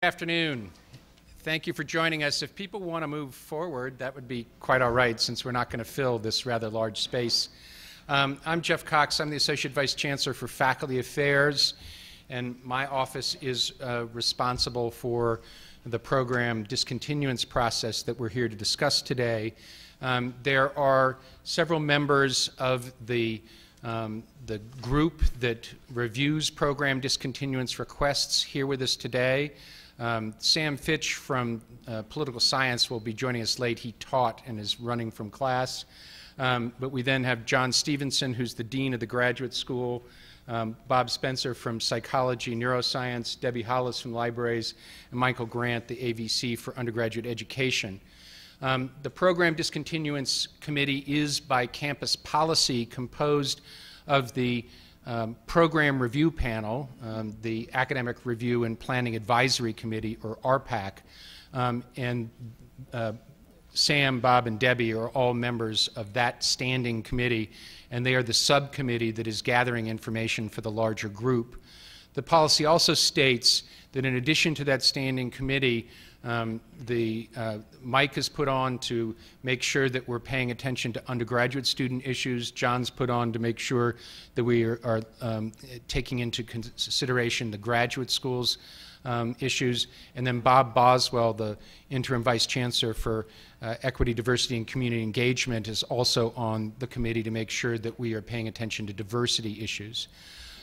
Good afternoon. Thank you for joining us. If people want to move forward, that would be quite all right, since we're not going to fill this rather large space. I'm Jeff Cox. I'm the Associate Vice Chancellor for Faculty Affairs, and my office is responsible for the program discontinuance process that we're here to discuss today. There are several members of the group that reviews program discontinuance requests here with us today. Sam Fitch from Political Science will be joining us late. He taught and is running from class. But we then have John Stevenson, who's the Dean of the Graduate School, Bob Spenser from Psychology, Neuroscience, Debbie Hollis from Libraries, and Michael Grant, the AVC for Undergraduate Education. The Program Discontinuance Committee is, by campus policy, composed of the Program Review Panel, the Academic Review and Planning Advisory Committee, or RPAC, and Sam, Bob, and Debbie are all members of that standing committee, and they are the subcommittee that is gathering information for the larger group. The policy also states that in addition to that standing committee, the mic is put on to make sure that we're paying attention to undergraduate student issues. John's put on to make sure that we are taking into consideration the graduate schools issues. And then Bob Boswell, the Interim Vice Chancellor for Equity, Diversity, and Community Engagement, is also on the committee to make sure that we are paying attention to diversity issues.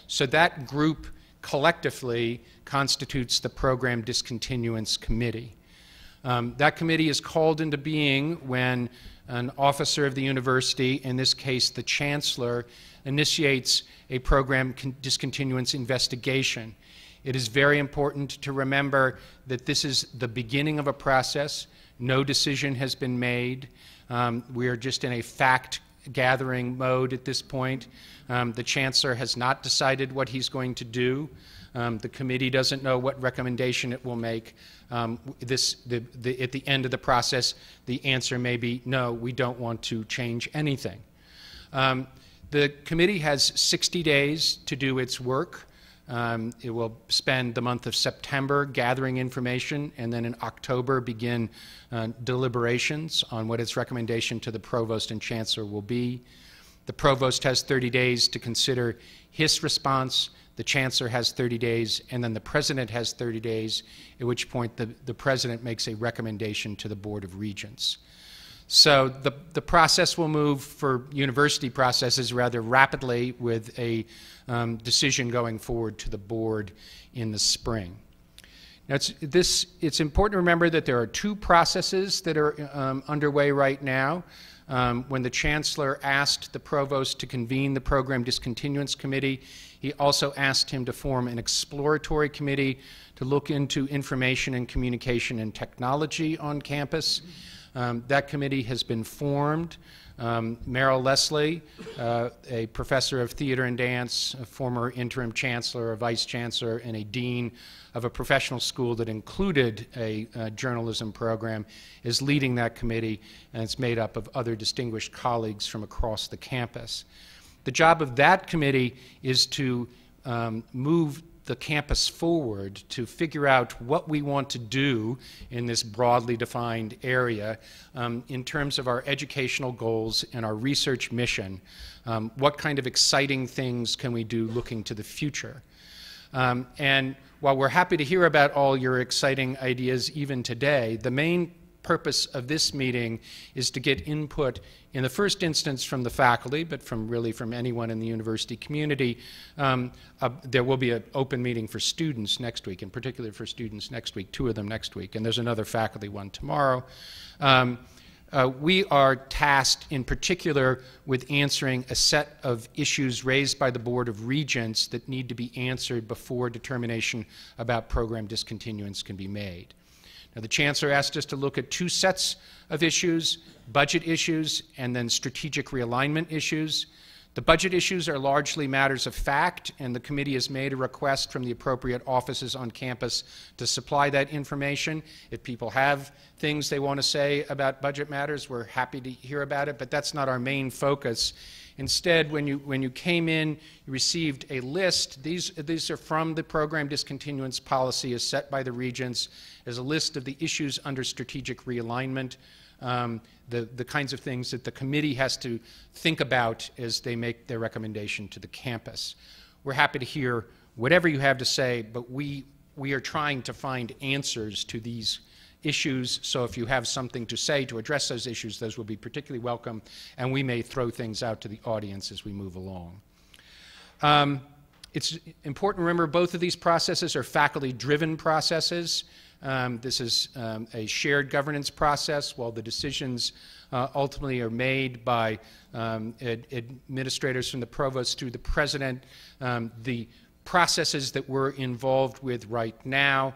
So that group collectively constitutes the Program Discontinuance Committee. That committee is called into being when an officer of the university, in this case the Chancellor, initiates a program discontinuance investigation. It is very important to remember that this is the beginning of a process. No decision has been made. We are just in a fact-gathering mode at this point. The Chancellor has not decided what he's going to do. The committee doesn't know what recommendation it will make. At the end of the process, the answer may be, no, we don't want to change anything. The committee has 60 days to do its work. It will spend the month of September gathering information, and then in October begin deliberations on what its recommendation to the Provost and Chancellor will be. The Provost has 30 days to consider his response. The Chancellor has 30 days, and then the President has 30 days, at which point the President makes a recommendation to the Board of Regents. So the process will move for university processes rather rapidly, with a decision going forward to the board in the spring. Now it's important to remember that there are two processes that are underway right now. When the Chancellor asked the Provost to convene the Program Discontinuance Committee, he also asked him to form an exploratory committee to look into information and communication and technology on campus. That committee has been formed. Merrill Leslie, a professor of theater and dance, a former interim chancellor, a vice chancellor, and a dean of a professional school that included a journalism program, is leading that committee, and it's made up of other distinguished colleagues from across the campus. The job of that committee is to move the campus forward, to figure out what we want to do in this broadly defined area in terms of our educational goals and our research mission. What kind of exciting things can we do looking to the future? And while we're happy to hear about all your exciting ideas even today, the main purpose of this meeting is to get input in the first instance from the faculty, but from anyone in the university community. There will be an open meeting for students next week, in particular for students next week, 2 of them next week, and there's another faculty one tomorrow. We are tasked in particular with answering a set of issues raised by the Board of Regents that need to be answered before determination about program discontinuance can be made. Now, the Chancellor asked us to look at 2 sets of issues: budget issues and then strategic realignment issues. The budget issues are largely matters of fact, and the committee has made a request from the appropriate offices on campus to supply that information. If people have things they want to say about budget matters, we're happy to hear about it, but that's not our main focus. Instead, when you came in, you received a list. These are from the program discontinuance policy as set by the regents, as a list of the issues under strategic realignment, the kinds of things that the committee has to think about as they make their recommendation to the campus. We're happy to hear whatever you have to say, but we are trying to find answers to these issues, so if you have something to say to address those issues, those will be particularly welcome, and we may throw things out to the audience as we move along. It's important to remember both of these processes are faculty-driven processes. This is a shared governance process. While the decisions ultimately are made by administrators from the provost through the president, the processes that we're involved with right now,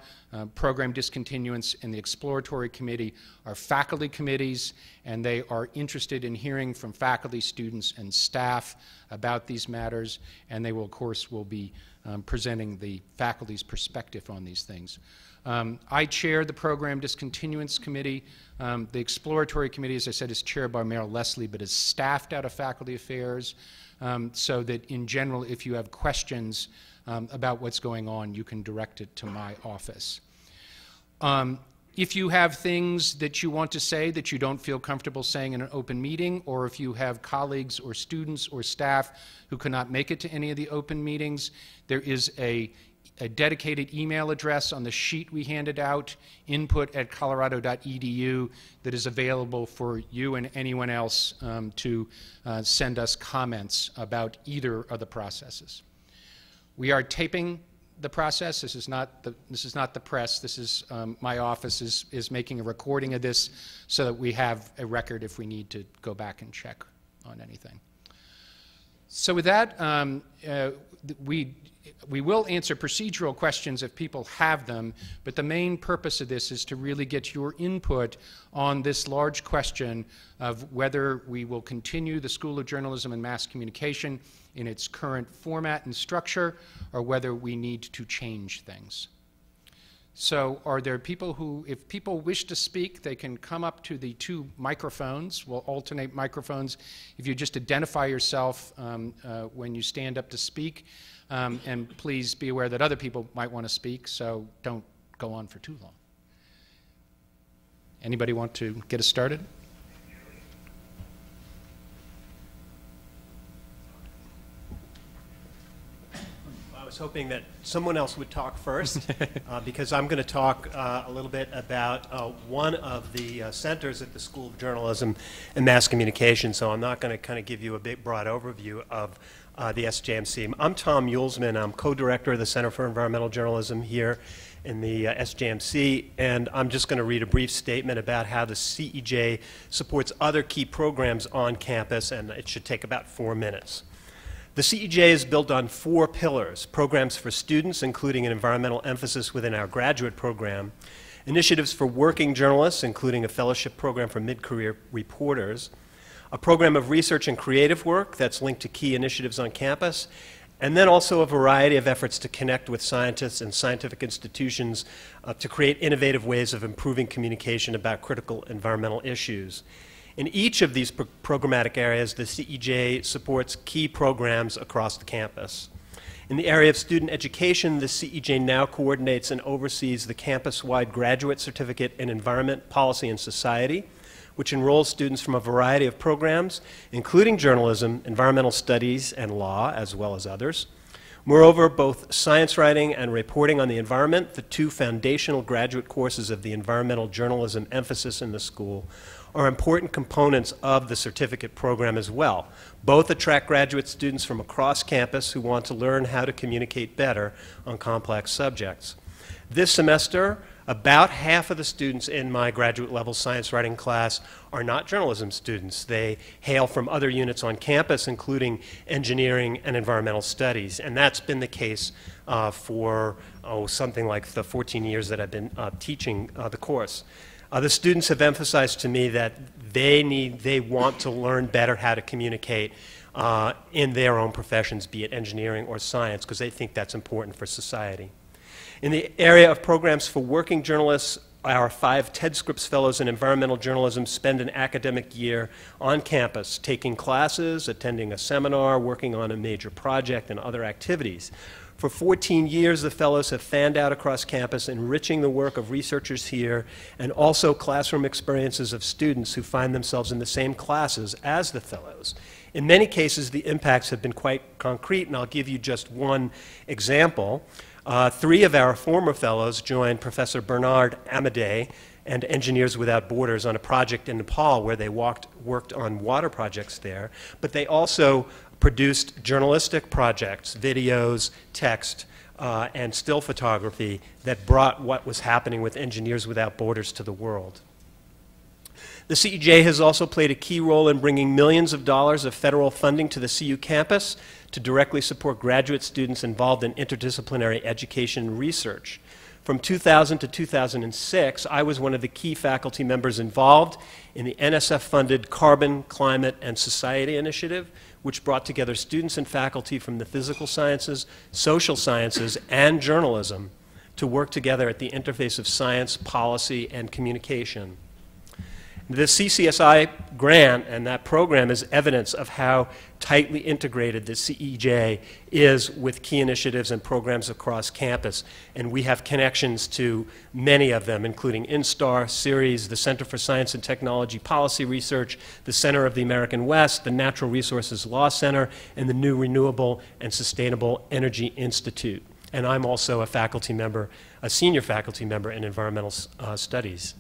program discontinuance and the exploratory committee, are faculty committees, and they are interested in hearing from faculty, students, and staff about these matters, and they will, of course, be presenting the faculty's perspective on these things. I chair the program discontinuance committee. The exploratory committee, as I said, is chaired by Meryl Leslie, but is staffed out of faculty affairs, so that in general, if you have questions about what's going on, you can direct it to my office. If you have things that you want to say that you don't feel comfortable saying in an open meeting, or if you have colleagues or students or staff who cannot make it to any of the open meetings, there is a dedicated email address on the sheet we handed out, input@colorado.edu, that is available for you and anyone else to send us comments about either of the processes. We are taping the process. This is not the press. This is my office is making a recording of this so that we have a record if we need to go back and check on anything. So with that, we will answer procedural questions if people have them, but the main purpose of this is to really get your input on this large question of whether we will continue the School of Journalism and Mass Communication in its current format and structure, or whether we need to change things. So are there people who, if people wish to speak, they can come up to the two microphones. We'll alternate microphones. If you just identify yourself when you stand up to speak, and please be aware that other people might want to speak, so don't go on for too long. Anybody want to get us started? I was hoping that someone else would talk first, because I'm going to talk a little bit about one of the centers at the School of Journalism and Mass Communication, so I'm not going to kind of give you a big broad overview of the SJMC. I'm Tom Mulesman. I'm co-director of the Center for Environmental Journalism here in the SJMC, and I'm just going to read a brief statement about how the CEJ supports other key programs on campus, and it should take about 4 minutes. The CEJ is built on 4 pillars: programs for students, including an environmental emphasis within our graduate program, initiatives for working journalists, including a fellowship program for mid-career reporters, a program of research and creative work that's linked to key initiatives on campus, and then also a variety of efforts to connect with scientists and scientific institutions to create innovative ways of improving communication about critical environmental issues. In each of these programmatic areas, the CEJ supports key programs across the campus. In the area of student education, the CEJ now coordinates and oversees the campus-wide Graduate Certificate in Environment, Policy, and Society, which enrolls students from a variety of programs, including journalism, environmental studies, and law, as well as others. Moreover, both science writing and reporting on the environment, the 2 foundational graduate courses of the environmental journalism emphasis in the school, are important components of the certificate program as well. Both attract graduate students from across campus who want to learn how to communicate better on complex subjects. This semester, about half of the students in my graduate level science writing class are not journalism students. They hail from other units on campus, including engineering and environmental studies, and that's been the case for something like the 14 years that I've been teaching the course. The students have emphasized to me that they want to learn better how to communicate in their own professions, be it engineering or science, because they think that's important for society. In the area of programs for working journalists, our 5 Ted Scripps Fellows in Environmental Journalism spend an academic year on campus, taking classes, attending a seminar, working on a major project, and other activities. For 14 years, the fellows have fanned out across campus, enriching the work of researchers here, and also classroom experiences of students who find themselves in the same classes as the fellows. In many cases, the impacts have been quite concrete, and I'll give you just one example. 3 of our former fellows joined Professor Bernard Amadei and Engineers Without Borders on a project in Nepal where they worked on water projects there, but they also produced journalistic projects, videos, text, and still photography that brought what was happening with Engineers Without Borders to the world. The CEJ has also played a key role in bringing millions of dollars of federal funding to the CU campus to directly support graduate students involved in interdisciplinary education and research. From 2000 to 2006, I was one of the key faculty members involved in the NSF-funded Carbon, Climate, and Society Initiative, which brought together students and faculty from the physical sciences, social sciences, and journalism to work together at the interface of science, policy, and communication. The CCSI grant and that program is evidence of how tightly integrated the CEJ is with key initiatives and programs across campus. And we have connections to many of them, including INSTAR, CERES, the Center for Science and Technology Policy Research, the Center of the American West, the Natural Resources Law Center, and the new Renewable and Sustainable Energy Institute. And I'm also a faculty member, a senior faculty member in environmental studies.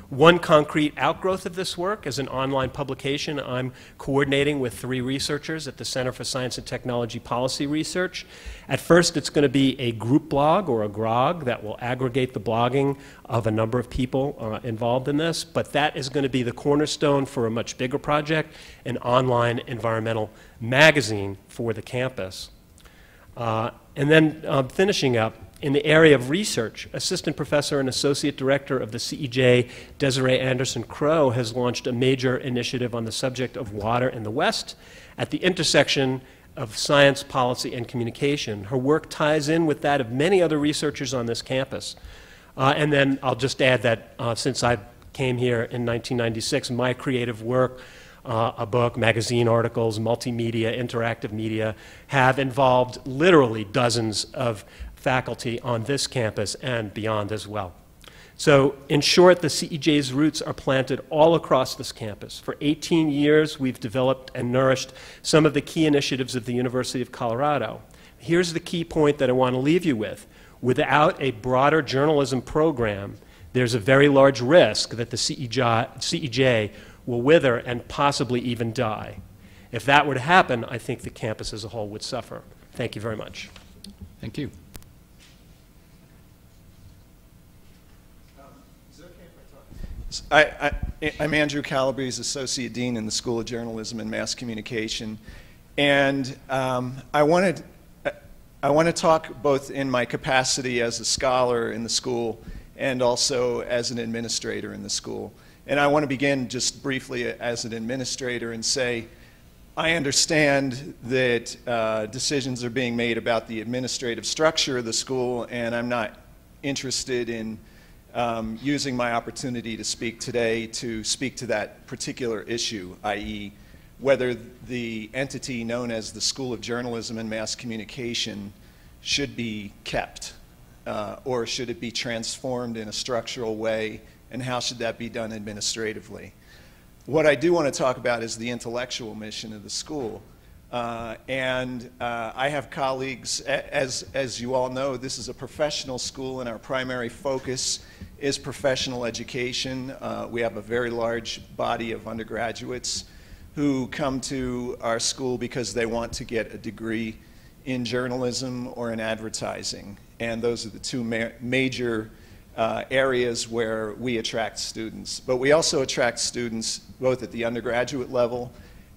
One concrete outgrowth of this work is an online publication I'm coordinating with 3 researchers at the Center for Science and Technology Policy Research. At first, it's going to be a group blog or a grog that will aggregate the blogging of a number of people involved in this, but that is going to be the cornerstone for a much bigger project, an online environmental magazine for the campus. And then finishing up, in the area of research, Assistant Professor and Associate Director of the CEJ, Desiree Anderson Crow, has launched a major initiative on the subject of water in the West at the intersection of science, policy, and communication. Her work ties in with that of many other researchers on this campus. And then I'll just add that since I came here in 1996, my creative work, a book, magazine articles, multimedia, interactive media, have involved literally dozens of faculty on this campus and beyond as well. So in short, the CEJ's roots are planted all across this campus. For 18 years, we've developed and nourished some of the key initiatives of the University of Colorado. Here's the key point that I want to leave you with. Without a broader journalism program, there's a very large risk that the CEJ will wither and possibly even die. If that were to happen, I think the campus as a whole would suffer. Thank you very much. Thank you. I'm Andrew Calabrese, Associate Dean in the School of Journalism and Mass Communication, and I want to talk both in my capacity as a scholar in the school and also as an administrator in the school. And I want to begin just briefly as an administrator and say, I understand that decisions are being made about the administrative structure of the school, and I'm not interested in using my opportunity to speak today to speak to that particular issue, i.e. whether the entity known as the School of Journalism and Mass Communication should be kept or should it be transformed in a structural way, and how should that be done administratively. What I do want to talk about is the intellectual mission of the school. I have colleagues, as you all know, this is a professional school and our primary focus is professional education. We have a very large body of undergraduates who come to our school because they want to get a degree in journalism or in advertising. And those are the 2 major areas where we attract students. But we also attract students both at the undergraduate level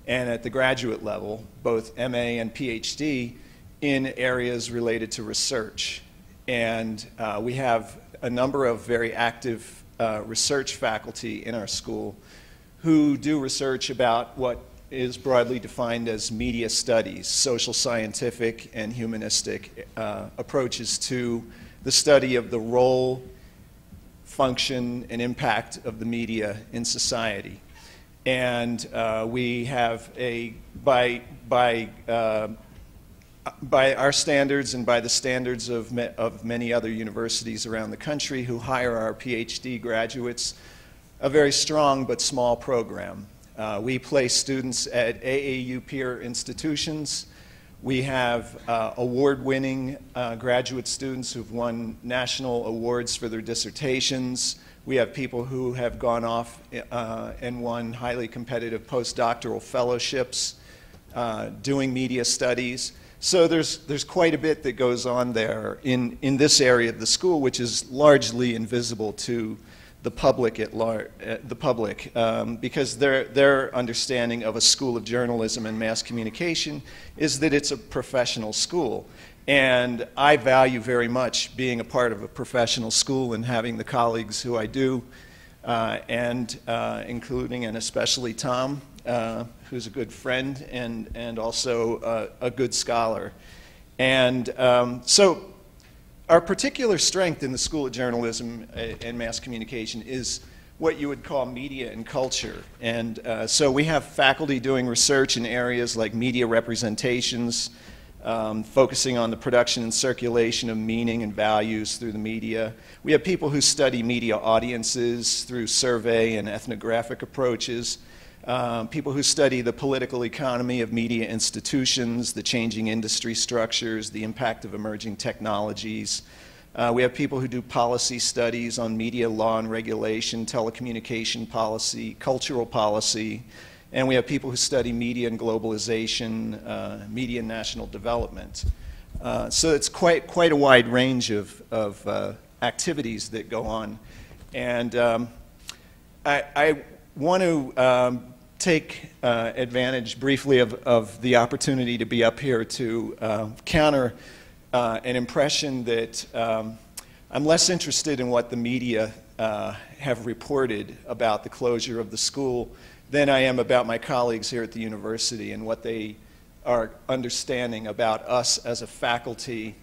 and at the graduate level, both MA and PhD, in areas related to research. And we have a number of very active research faculty in our school who do research about what is broadly defined as media studies, social scientific and humanistic approaches to the study of the role, function and impact of the media in society. And we have by our standards and by the standards of many other universities around the country who hire our PhD graduates, a very strong but small program. We place students at AAU peer institutions. We have award-winning graduate students who've won national awards for their dissertations. We have people who have gone off and won highly competitive postdoctoral fellowships doing media studies. So there's quite a bit that goes on there in this area of the school, which is largely invisible to the public at large, because their understanding of a school of journalism and mass communication is that it's a professional school. And I value very much being a part of a professional school and having the colleagues who I do, including and especially Tom, who's a good friend and also a good scholar. And so our particular strength in the School of Journalism and Mass Communication is what you would call media and culture. And so we have faculty doing research in areas like media representations, focusing on the production and circulation of meaning and values through the media. We have people who study media audiences through survey and ethnographic approaches. People who study the political economy of media institutions, the changing industry structures, the impact of emerging technologies. We have people who do policy studies on media law and regulation, telecommunication policy, cultural policy, and we have people who study media and globalization, media and national development. So it's quite a wide range of activities that go on. And I want to take advantage briefly of the opportunity to be up here to counter an impression that I'm less interested in what the media have reported about the closure of the school than I am about my colleagues here at the university and what they are understanding about us as a faculty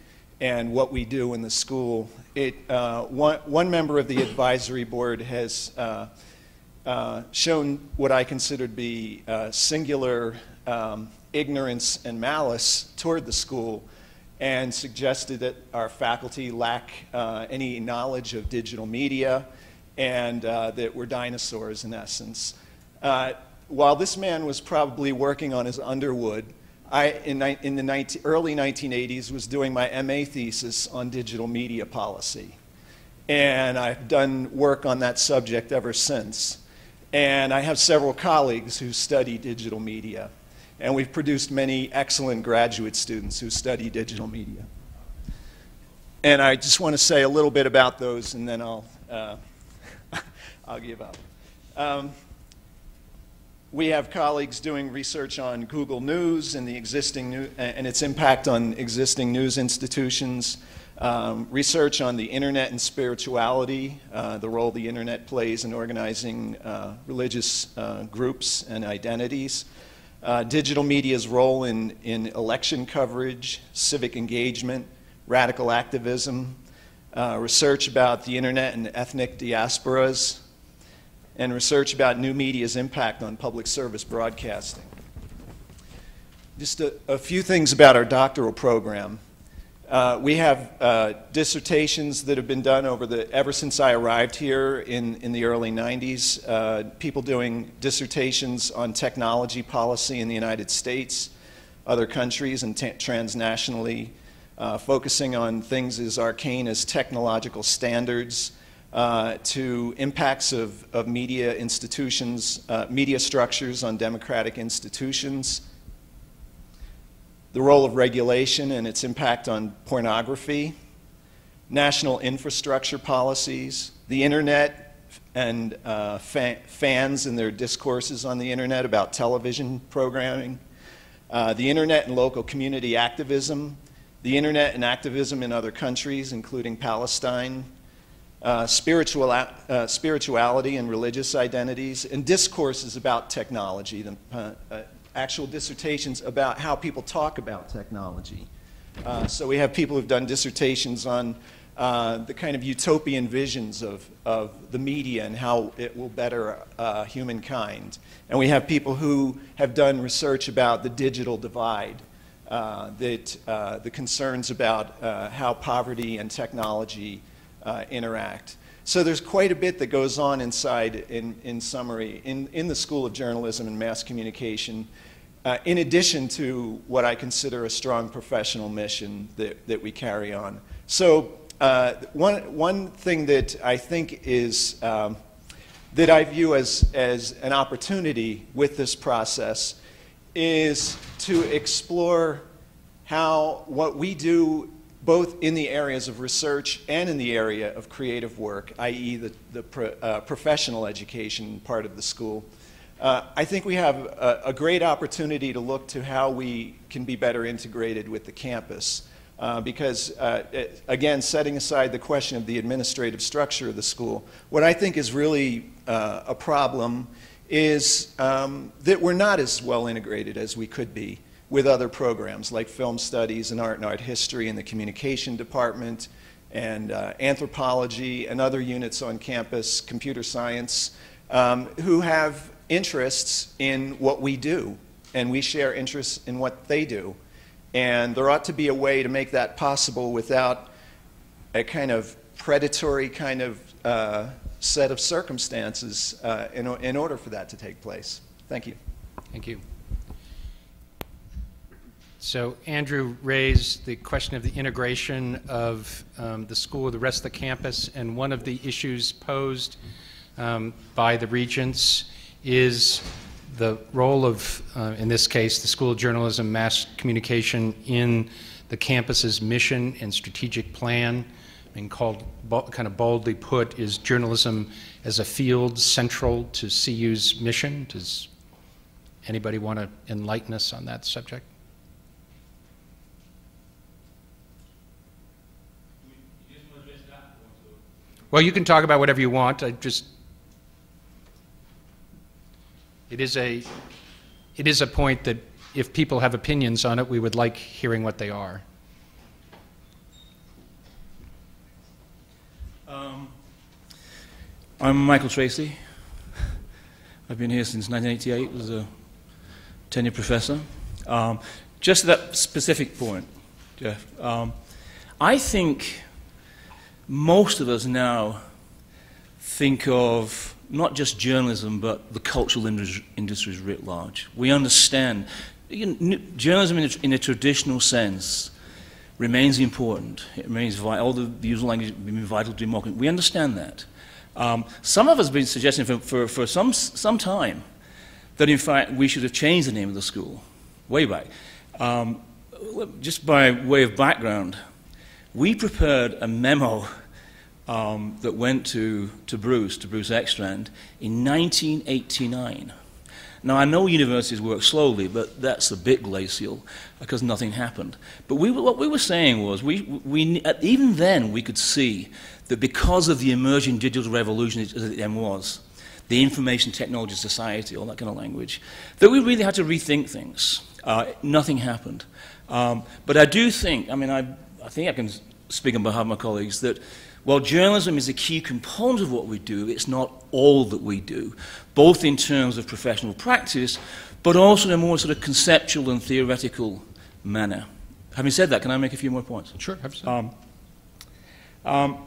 and what we do in the school. One member of the advisory board has shown what I consider to be singular ignorance and malice toward the school and suggested that our faculty lack any knowledge of digital media and that we're dinosaurs in essence. While this man was probably working on his Underwood, I, in the early 1980s, was doing my MA thesis on digital media policy. And I've done work on that subject ever since. And I have several colleagues who study digital media. And we've produced many excellent graduate students who study digital media. And I just want to say a little bit about those, and then I'll give up. We have colleagues doing research on Google News and and its impact on existing news institutions. Research on the internet and spirituality, the role the internet plays in organizing religious groups and identities. Digital media's role in election coverage, civic engagement, radical activism. Research about the internet and ethnic diasporas. And research about new media's impact on public service broadcasting. Just a few things about our doctoral program. We have dissertations that have been done ever since I arrived here in the early 90s. People doing dissertations on technology policy in the United States, other countries, and transnationally, focusing on things as arcane as technological standards, to impacts of media institutions, media structures on democratic institutions, the role of regulation and its impact on pornography, national infrastructure policies, the internet and fans and their discourses on the internet about television programming, the internet and local community activism, the internet and activism in other countries, including Palestine, spirituality and religious identities, and discourses about technology, actual dissertations about how people talk about technology. So we have people who've done dissertations on the kind of utopian visions of the media and how it will better humankind. And we have people who have done research about the digital divide, the concerns about how poverty and technology interact. So there's quite a bit that goes on inside, in summary, in the School of Journalism and Mass Communication, in addition to what I consider a strong professional mission that we carry on. So one thing that I think is, that I view as an opportunity with this process is to explore how what we do both in the areas of research and in the area of creative work, i.e. the professional education part of the school. I think we have a great opportunity to look to how we can be better integrated with the campus. Because, again, setting aside the question of the administrative structure of the school, what I think is really a problem is that we're not as well integrated as we could be with other programs like film studies and art history in the communication department and anthropology and other units on campus, computer science, who have interests in what we do, and we share interests in what they do. And there ought to be a way to make that possible without a kind of predatory kind of set of circumstances in order for that to take place. Thank you. Thank you. So Andrew raised the question of the integration of the school with the rest of the campus, and one of the issues posed by the regents is the role of, in this case, the School of Journalism, Mass Communication in the campus's mission and strategic plan. I mean, kind of boldly put, is journalism as a field central to CU's mission? Does anybody want to enlighten us on that subject? Well, you can talk about whatever you want. It is a point that if people have opinions on it, we would like hearing what they are. I'm Michael Tracy. I've been here since 1988 as a tenured professor. Just to that specific point, Jeff, I think most of us now think of not just journalism, but the cultural industries writ large. We understand journalism in a traditional sense remains important. It remains vital. All the usual language remains vital to democracy. We understand that. Some of us have been suggesting for some time that, in fact, we should have changed the name of the school way back. Just by way of background, we prepared a memo that went to Bruce Ekstrand in 1989. Now, I know universities work slowly, but that's a bit glacial because nothing happened. But what we were saying was, even then we could see that because of the emerging digital revolution as it then was, the information technology society, all that kind of language, that we really had to rethink things. Nothing happened. But I do think, I think I can speak on behalf of my colleagues, that while journalism is a key component of what we do, it's not all that we do, both in terms of professional practice, but also in a more sort of conceptual and theoretical manner. Having said that, can I make a few more points? Sure, absolutely.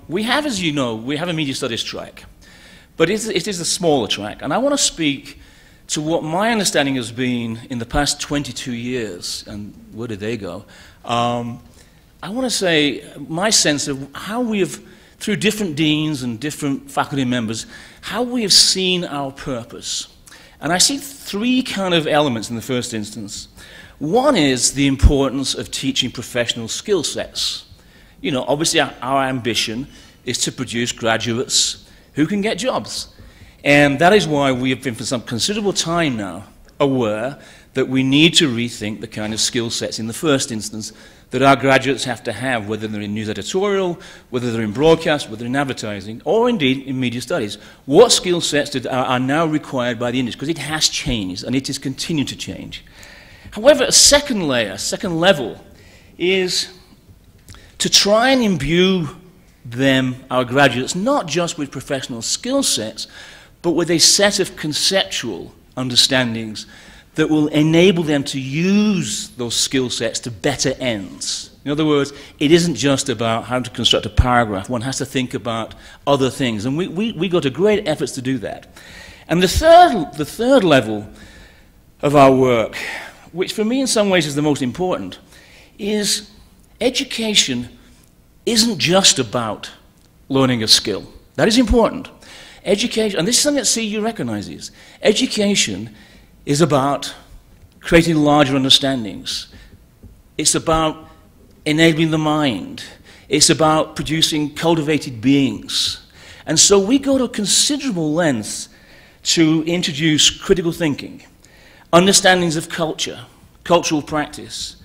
We have, as you know, we have a media studies track, but it is a smaller track, and I want to speak to what my understanding has been in the past 22 years, and where did they go? I want to say my sense of how we have, through different deans and different faculty members, how we have seen our purpose. And I see three kind of elements in the first instance. One is the importance of teaching professional skill sets. You know, obviously our ambition is to produce graduates who can get jobs. And that is why we have been for some considerable time now aware that we need to rethink the kind of skill sets in the first instance that our graduates have to have, whether they're in news editorial, whether they're in broadcast, whether they're in advertising, or indeed in media studies. What skill sets are now required by the industry? Because it has changed, and it is continuing to change. However, a second level, is to try and imbue them, our graduates, not just with professional skill sets, but with a set of conceptual understandings that will enable them to use those skill sets to better ends. In other words, it isn't just about how to construct a paragraph. One has to think about other things. And we go to great efforts to do that. And the third level of our work, which for me in some ways is the most important, is education isn't just about learning a skill. That is important. Education, and this is something that CU recognizes, education is about creating larger understandings. It's about enabling the mind. It's about producing cultivated beings. And so we go to considerable lengths to introduce critical thinking, understandings of culture, cultural practice,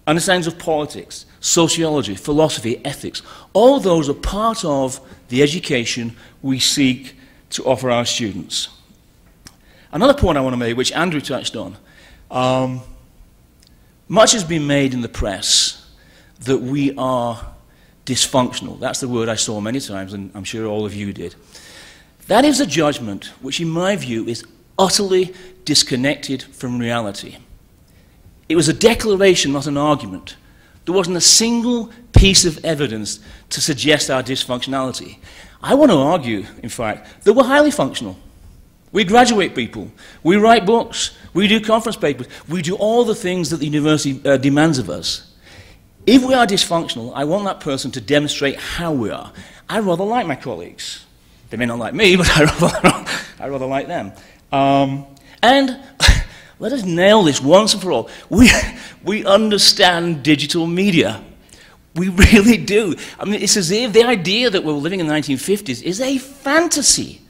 understandings of politics, sociology, philosophy, ethics. All of those are part of the education we seek to offer our students. Another point I want to make, which Andrew touched on, much has been made in the press that we are dysfunctional. That's the word I saw many times, and I'm sure all of you did. That is a judgment which, in my view, is utterly disconnected from reality. It was a declaration, not an argument. There wasn't a single piece of evidence to suggest our dysfunctionality. I want to argue, in fact, that we're highly functional. We graduate people. We write books. We do conference papers. We do all the things that the university demands of us. If we are dysfunctional, I want that person to demonstrate how we are. I rather like my colleagues. They may not like me, but I rather like them. And let us nail this once and for all. We understand digital media. We really do. I mean, it's as if the idea that we're living in the 1950s is a fantasy.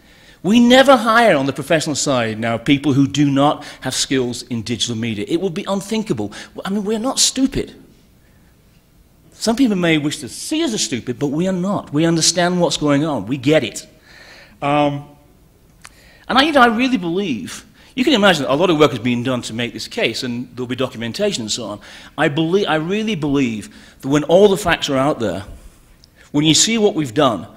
We never hire on the professional side now people who do not have skills in digital media. It would be unthinkable. I mean, we're not stupid. Some people may wish to see us as stupid, but we are not. We understand what's going on. We get it. And I really believe, you can imagine a lot of work is being done to make this case, and there'll be documentation and so on. I really believe that when all the facts are out there, when you see what we've done,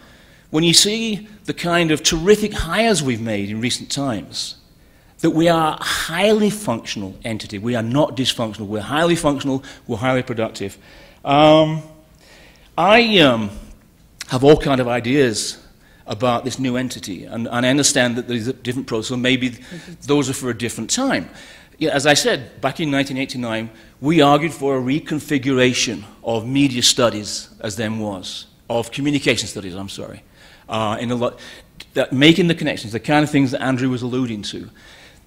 when you see the kind of terrific hires we've made in recent times, that we are a highly functional entity. We are not dysfunctional. We're highly functional. We're highly productive. I have all kinds of ideas about this new entity, and I understand that there's a different process, so maybe those are for a different time. Yeah, as I said, back in 1989, we argued for a reconfiguration of media studies, as then was, of communication studies, I'm sorry, making the connections, the kind of things that Andrew was alluding to.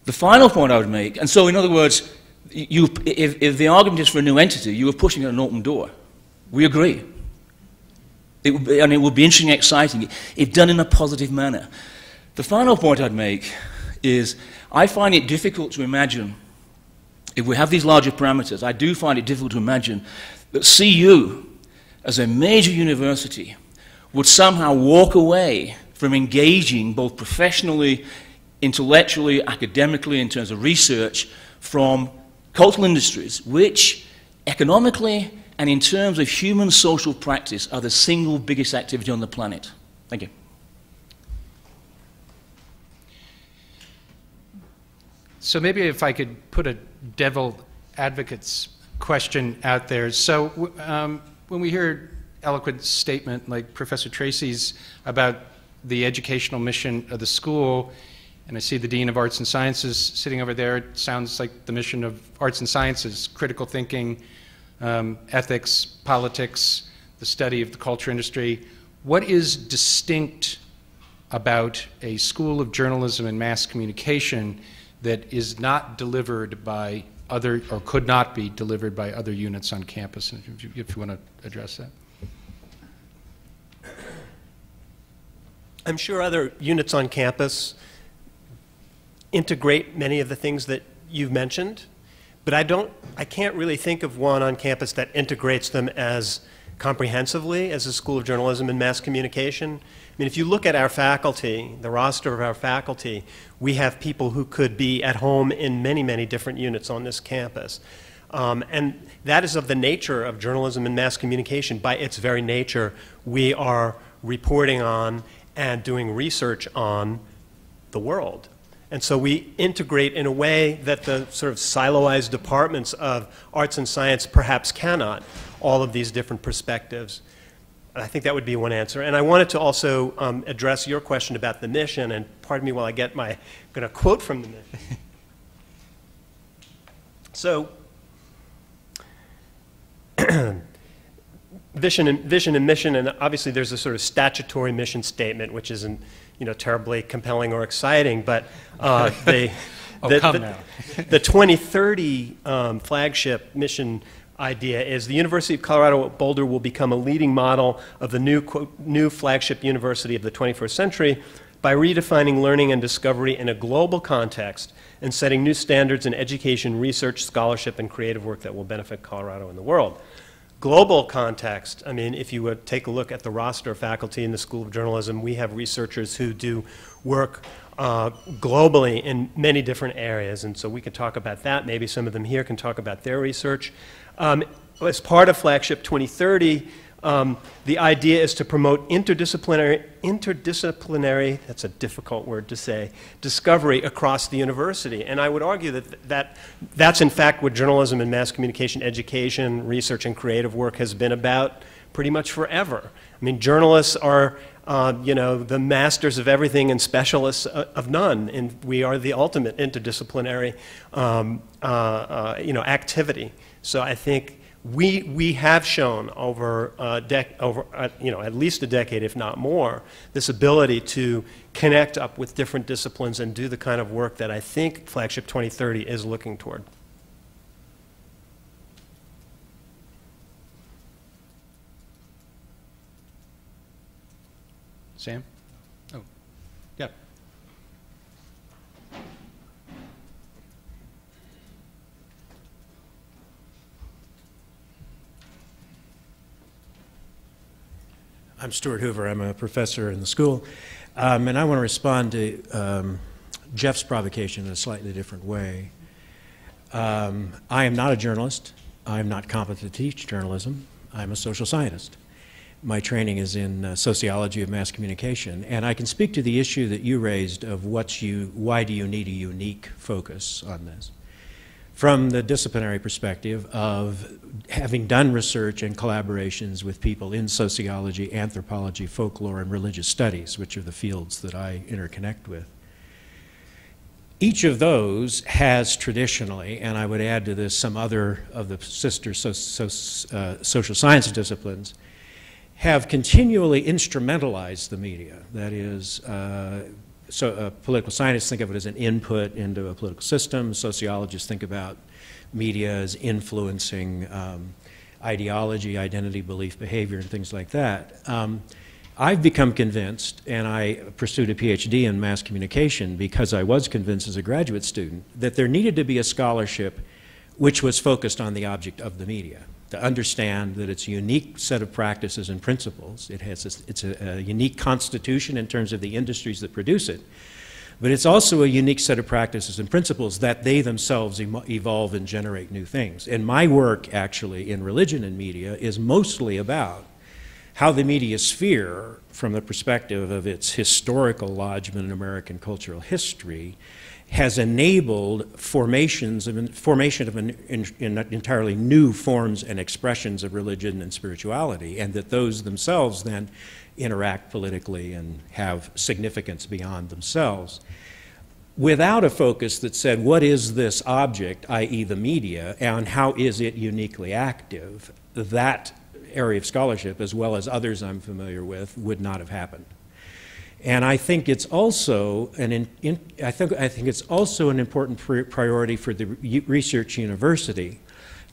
The final point I would make, and so in other words, if the argument is for a new entity, you are pushing at an open door. We agree. It would be interesting and exciting if done in a positive manner. The final point I'd make is I find it difficult to imagine, if we have these larger parameters, I do find it difficult to imagine that CU, as a major university, would somehow walk away from engaging both professionally, intellectually, academically, in terms of research, from cultural industries, which economically and in terms of human social practice are the single biggest activity on the planet. Thank you. So maybe if I could put a devil advocate's question out there. So when we hear eloquent statement like Professor Tracy's about the educational mission of the school, and I see the Dean of Arts and Sciences sitting over there, it sounds like the mission of Arts and Sciences, critical thinking, ethics, politics, the study of the culture industry. What is distinct about a School of Journalism and Mass Communication that is not delivered by other, or could not be delivered by other units on campus? And if you want to address that. I'm sure other units on campus integrate many of the things that you've mentioned, but I can't really think of one on campus that integrates them as comprehensively as a School of Journalism and Mass Communication. I mean, if you look at our faculty, the roster of our faculty, we have people who could be at home in many, many different units on this campus. And that is of the nature of journalism and mass communication. By its very nature, we are reporting on, and doing research on the world. And so we integrate in a way that the sort of siloized departments of arts and science perhaps cannot, all of these different perspectives. I think that would be one answer. And I wanted to also address your question about the mission, and pardon me while I get my, I'm going to quote from the mission. So, vision and mission, and obviously there's a sort of statutory mission statement, which isn't, terribly compelling or exciting, but the 2030 flagship mission idea is the University of Colorado at Boulder will become a leading model of the new, quote, new flagship university of the 21st century by redefining learning and discovery in a global context and setting new standards in education, research, scholarship, and creative work that will benefit Colorado and the world. Global context, I mean, if you would take a look at the roster of faculty in the School of Journalism, we have researchers who do work globally in many different areas, and so we can talk about that. Maybe some of them here can talk about their research. As part of Flagship 2030, the idea is to promote interdisciplinary, that's a difficult word to say, discovery across the university. And I would argue that's in fact what journalism and mass communication education, research and creative work has been about pretty much forever. I mean, journalists are, the masters of everything and specialists of none, and we are the ultimate interdisciplinary, activity. So I think we have shown over at least a decade, if not more, this ability to connect up with different disciplines and do the kind of work that I think Flagship 2030 is looking toward. Sam? Oh, yeah. I'm Stuart Hoover. I'm a professor in the school. And I want to respond to Jeff's provocation in a slightly different way. I am not a journalist. I am not competent to teach journalism. I'm a social scientist. My training is in sociology of mass communication. And I can speak to the issue that you raised of why do you need a unique focus on this? From the disciplinary perspective of having done research and collaborations with people in sociology, anthropology, folklore, and religious studies, which are the fields that I interconnect with. Each of those has traditionally, and I would add to this some other of the sister social science disciplines, have continually instrumentalized the media. That is, political scientists think of it as an input into a political system. Sociologists think about media as influencing ideology, identity, belief, behavior, and things like that. I've become convinced, and I pursued a PhD in mass communication because I was convinced as a graduate student that there needed to be a scholarship which was focused on the object of the media, to understand that it's a unique set of practices and principles. It's a unique constitution in terms of the industries that produce it, but it's also a unique set of practices and principles that they themselves evolve and generate new things. And my work, actually, in religion and media is mostly about how the media sphere, from the perspective of its historical lodgment in American cultural history, has enabled formation of entirely new forms and expressions of religion and spirituality, and that those themselves then interact politically and have significance beyond themselves. Without a focus that said, what is this object, i.e. the media, and how is it uniquely active, that area of scholarship, as well as others I'm familiar with, would not have happened. And I think it's also an important priority for the research university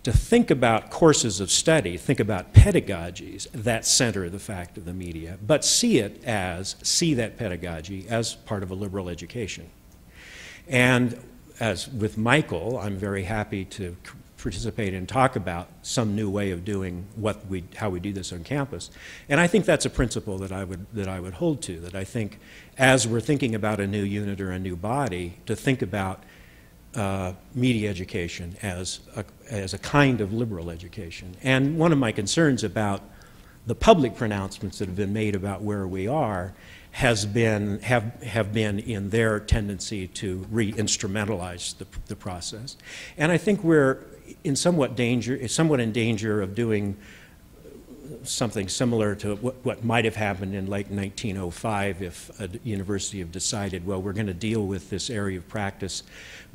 to think about courses of study, think about pedagogies that center the fact of the media, but see that pedagogy as part of a liberal education. And as with Michael, I'm very happy to participate and talk about some new way of doing how we do this on campus. And I think that's a principle that I would hold to, that I think as we're thinking about a new unit or a new body, to think about media education as a kind of liberal education. And one of my concerns about the public pronouncements that have been made about where we are have been in their tendency to re-instrumentalize the process. And I think we're somewhat in danger of doing something similar to what might have happened in late 1905 if a university had decided, well, we're going to deal with this area of practice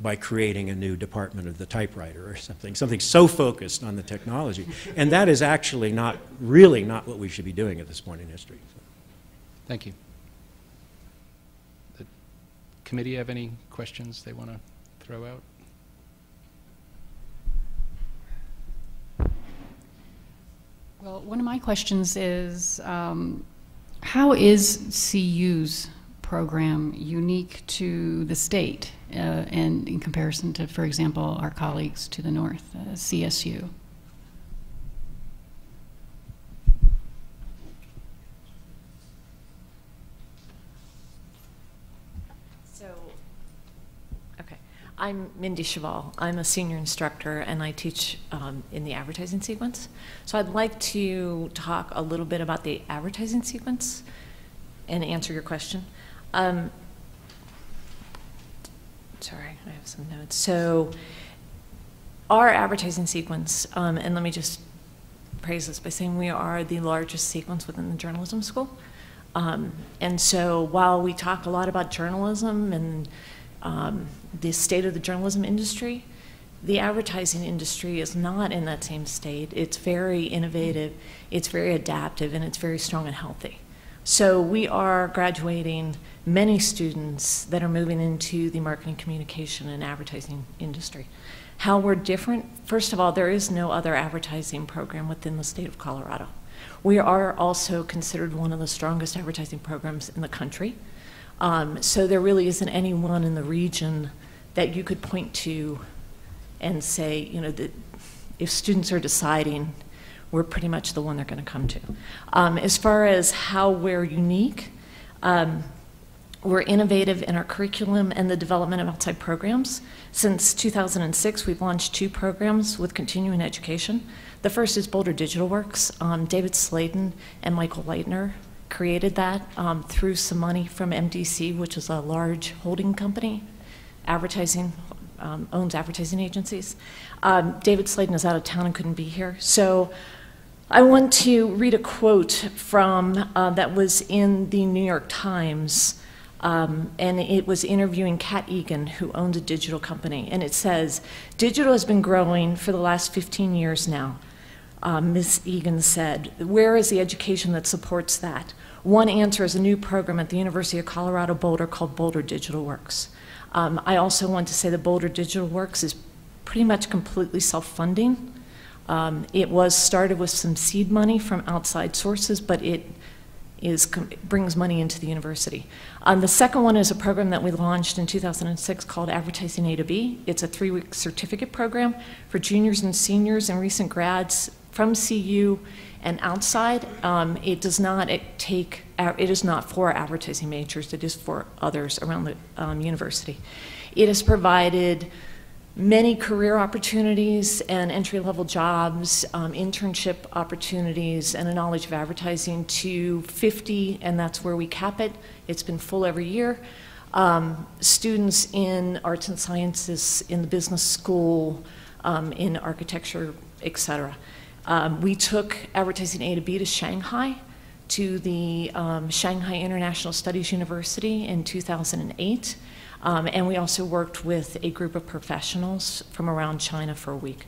by creating a new department of the typewriter or something so focused on the technology. And that is actually really not what we should be doing at this point in history. Thank you. The committee have any questions they want to throw out? Well, one of my questions is, how is CU's program unique to the state and in comparison to, for example, our colleagues to the north, CSU? I'm Mindy Cheval. I'm a senior instructor, and I teach in the advertising sequence. So I'd like to talk a little bit about the advertising sequence and answer your question. Sorry, I have some notes. So our advertising sequence, and let me just praise this by saying we are the largest sequence within the journalism school. And so while we talk a lot about journalism and the state of the journalism industry, the advertising industry is not in that same state. It's very innovative, it's very adaptive, and it's very strong and healthy. So we are graduating many students that are moving into the marketing, communication, and advertising industry. How we're different, first of all, there is no other advertising program within the state of Colorado. We are also considered one of the strongest advertising programs in the country. So there really isn't anyone in the region that you could point to and say, you know, that if students are deciding, we're pretty much the one they're going to come to. As far as how we're unique, we're innovative in our curriculum and the development of outside programs. Since 2006, we've launched 2 programs with continuing education. The first is Boulder Digital Works. David Sladen and Michael Leitner created that through some money from MDC, which is a large holding company, owns advertising agencies. David Sladen is out of town and couldn't be here. So I want to read a quote from that was in the New York Times, and it was interviewing Kat Egan, who owns a digital company. And it says, "Digital has been growing for the last 15 years now." Ms. Egan said, "Where is the education that supports that?" One answer is a new program at the University of Colorado Boulder called Boulder Digital Works. I also want to say that Boulder Digital Works is pretty much completely self-funding. It was started with some seed money from outside sources, but it brings money into the university. The second one is a program that we launched in 2006 called Advertising A to B. It's a 3-week certificate program for juniors and seniors and recent grads from CU and outside. It is not for advertising majors, it is for others around the university. It has provided many career opportunities and entry-level jobs, internship opportunities, and a knowledge of advertising to 50, and that's where we cap it. It's been full every year. Students in arts and sciences, in the business school, in architecture, etc. We took Advertising A to B to Shanghai, to the Shanghai International Studies University in 2008. And we also worked with a group of professionals from around China for a week.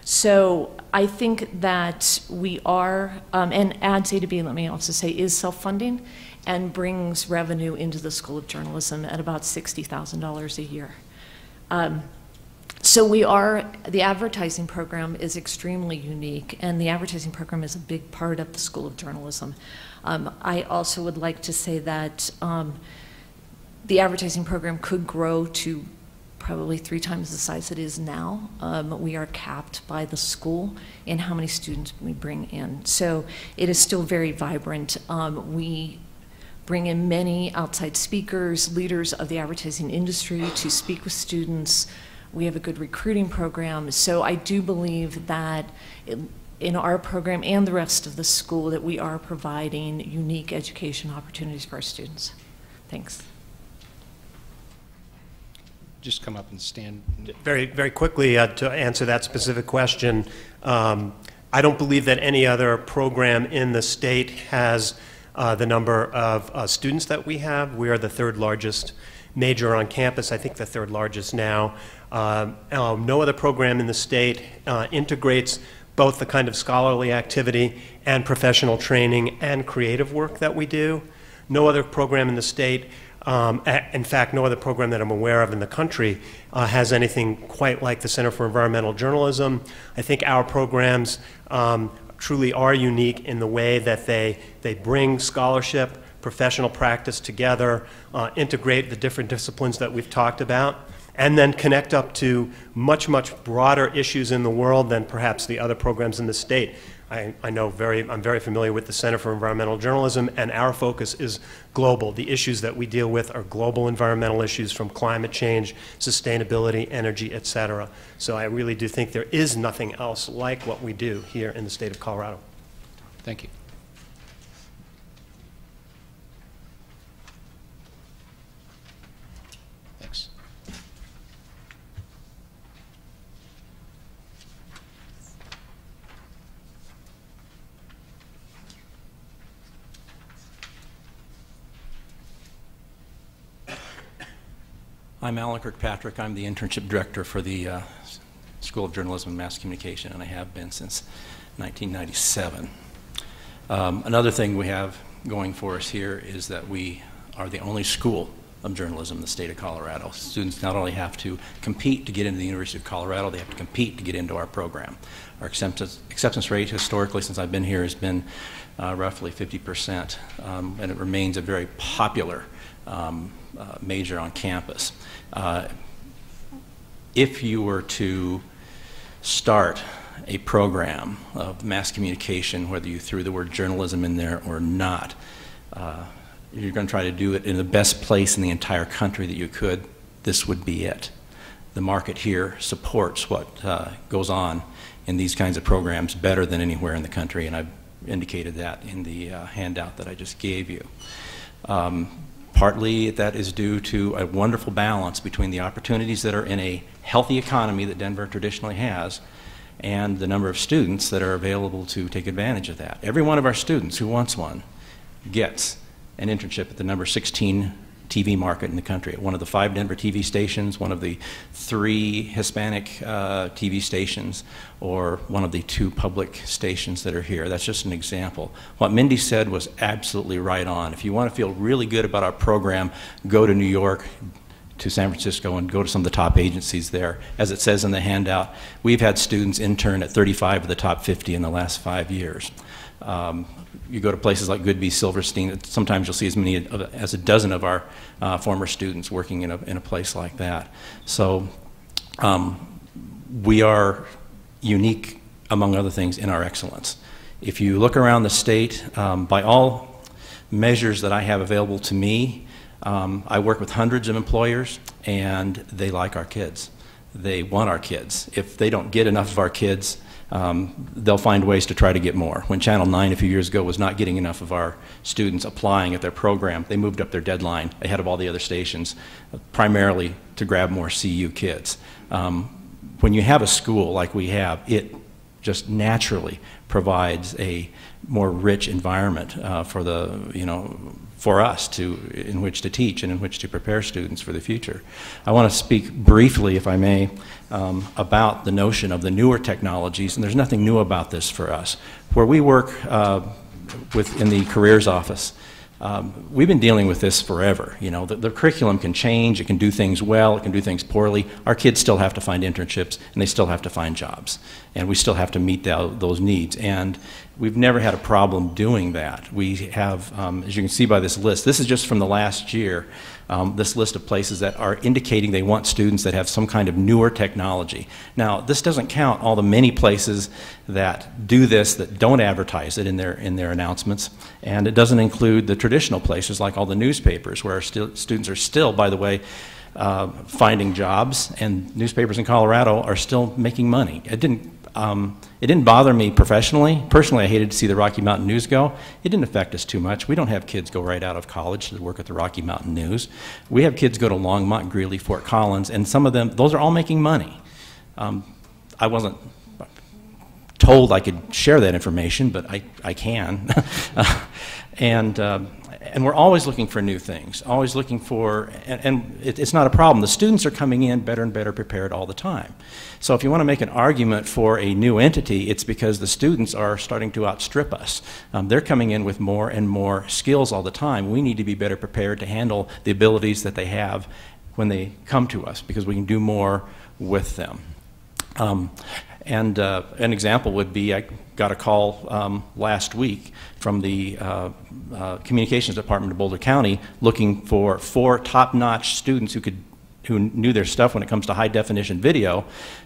So I think that we are, and Ads A to B, let me also say, is self-funding and brings revenue into the School of Journalism at about $60,000 a year. So the advertising program is extremely unique, and the advertising program is a big part of the School of Journalism. I also would like to say that the advertising program could grow to probably 3 times the size it is now. We are capped by the school in how many students we bring in. So it is still very vibrant. We bring in many outside speakers, leaders of the advertising industry to speak with students. We have a good recruiting program. So I do believe that in our program and the rest of the school that we are providing unique education opportunities for our students. Thanks. Just come up and stand. Very, very quickly to answer that specific question, I don't believe that any other program in the state has the number of students that we have. We are the third largest major on campus, I think the third largest now. No other program in the state integrates both the kind of scholarly activity and professional training and creative work that we do. No other program in the state, in fact, no other program that I'm aware of in the country has anything quite like the Center for Environmental Journalism. I think our programs truly are unique in the way that they bring scholarship, professional practice together, integrate the different disciplines that we've talked about, and then connect up to much, much broader issues in the world than perhaps the other programs in the state. I'm very familiar with the Center for Environmental Journalism, and our focus is global. The issues that we deal with are global environmental issues, from climate change, sustainability, energy, et cetera. So I really do think there is nothing else like what we do here in the state of Colorado. Thank you. Thanks. I'm Alan Kirkpatrick. I'm the internship director for the School of Journalism and Mass Communication, and I have been since 1997. Another thing we have going for us here is that we are the only school of journalism in the state of Colorado. Students not only have to compete to get into the University of Colorado, they have to compete to get into our program. Our acceptance rate historically, since I've been here, has been roughly 50%, and it remains a very popular major on campus. If you were to start a program of mass communication, whether you threw the word journalism in there or not, you're going to try to do it in the best place in the entire country that you could, this would be it. The market here supports what goes on in these kinds of programs better than anywhere in the country, and I've indicated that in the handout that I just gave you. Partly that is due to a wonderful balance between the opportunities that are in a healthy economy that Denver traditionally has and the number of students that are available to take advantage of that. Every one of our students who wants one gets an internship at the number 16 TV market in the country, at one of the 5 Denver TV stations, one of the 3 Hispanic TV stations, or one of the 2 public stations that are here. That's just an example. What Mindy said was absolutely right on. If you want to feel really good about our program, go to New York, to San Francisco, and go to some of the top agencies there. As it says in the handout, we've had students intern at 35 of the top 50 in the last 5 years. You go to places like Goodby, Silverstein, sometimes you'll see as many as a dozen of our former students working in a place like that. So we are unique, among other things, in our excellence. If you look around the state, by all measures that I have available to me, I work with hundreds of employers, and they like our kids. They want our kids. If they don't get enough of our kids, they'll find ways to try to get more. When Channel 9 a few years ago was not getting enough of our students applying at their program, they moved up their deadline ahead of all the other stations, primarily to grab more CU kids. When you have a school like we have, it just naturally provides a more rich environment for us in which to teach and in which to prepare students for the future. I want to speak briefly, if I may, about the notion of the newer technologies, and there's nothing new about this for us. Where we work in the careers office, we've been dealing with this forever. You know, the curriculum can change, it can do things well, it can do things poorly. Our kids still have to find internships, and they still have to find jobs, and we still have to meet those needs. And we've never had a problem doing that. We have, as you can see by this list, this is just from the last year, this list of places that are indicating they want students that have some kind of newer technology. Now, this doesn't count all the many places that do this, that don't advertise it in their announcements, and it doesn't include the traditional places like all the newspapers where our students are still, by the way, finding jobs, and newspapers in Colorado are still making money. It didn't bother me professionally. Personally, I hated to see the Rocky Mountain News go. It didn't affect us too much. We don't have kids go right out of college to work at the Rocky Mountain News. We have kids go to Longmont, Greeley, Fort Collins, and some of them, those are all making money. I wasn't told I could share that information, but I can. And we're always looking for new things, always looking for, and it's not a problem. The students are coming in better and better prepared all the time. So if you want to make an argument for a new entity, it's because the students are starting to outstrip us. They're coming in with more and more skills all the time. We need to be better prepared to handle the abilities that they have when they come to us, because we can do more with them. An example would be, I got a call last week from the Communications Department of Boulder County looking for 4 top-notch students who knew their stuff when it comes to high-definition video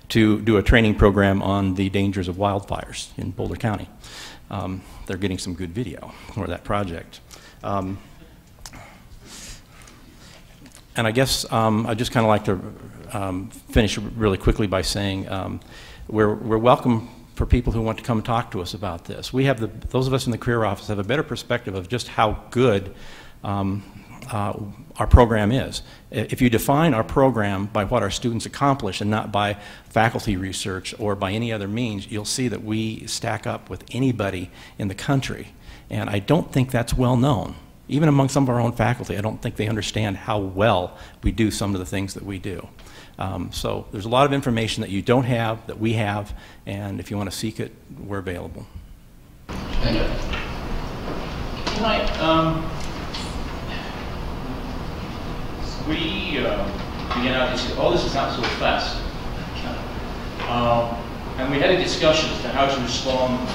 to do a training program on the dangers of wildfires in Boulder County. They're getting some good video for that project. And I guess I'd just kind of like to finish really quickly by saying we're welcome for people who want to come talk to us about this. We have those of us in the career office have a better perspective of just how good our program is. If you define our program by what our students accomplish and not by faculty research or by any other means, you'll see that we stack up with anybody in the country. And I don't think that's well known. Even among some of our own faculty, I don't think they understand how well we do some of the things that we do. So there's a lot of information that you don't have, that we have, and if you want to seek it, we're available. Thank you. Tonight, we began out this, all this is not so fast. And we had a discussion as to how to respond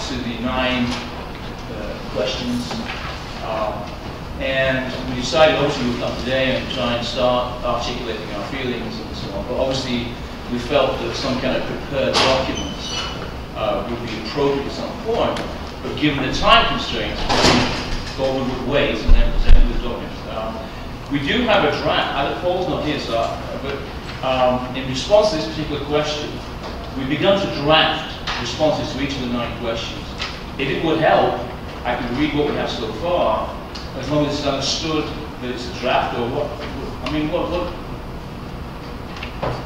to the 9 questions. And we decided, obviously, we'll come today and try and start articulating our feelings and so on. But obviously, we felt that some kind of prepared documents would be appropriate at some point. But given the time constraints, we thought we would wait and then present the documents. We do have a draft. Paul's not here, so, but in response to this particular question, we've begun to draft responses to each of the 9 questions. If it would help, I could read what we have so far, as long as it's understood that it's a draft or what. I mean, what?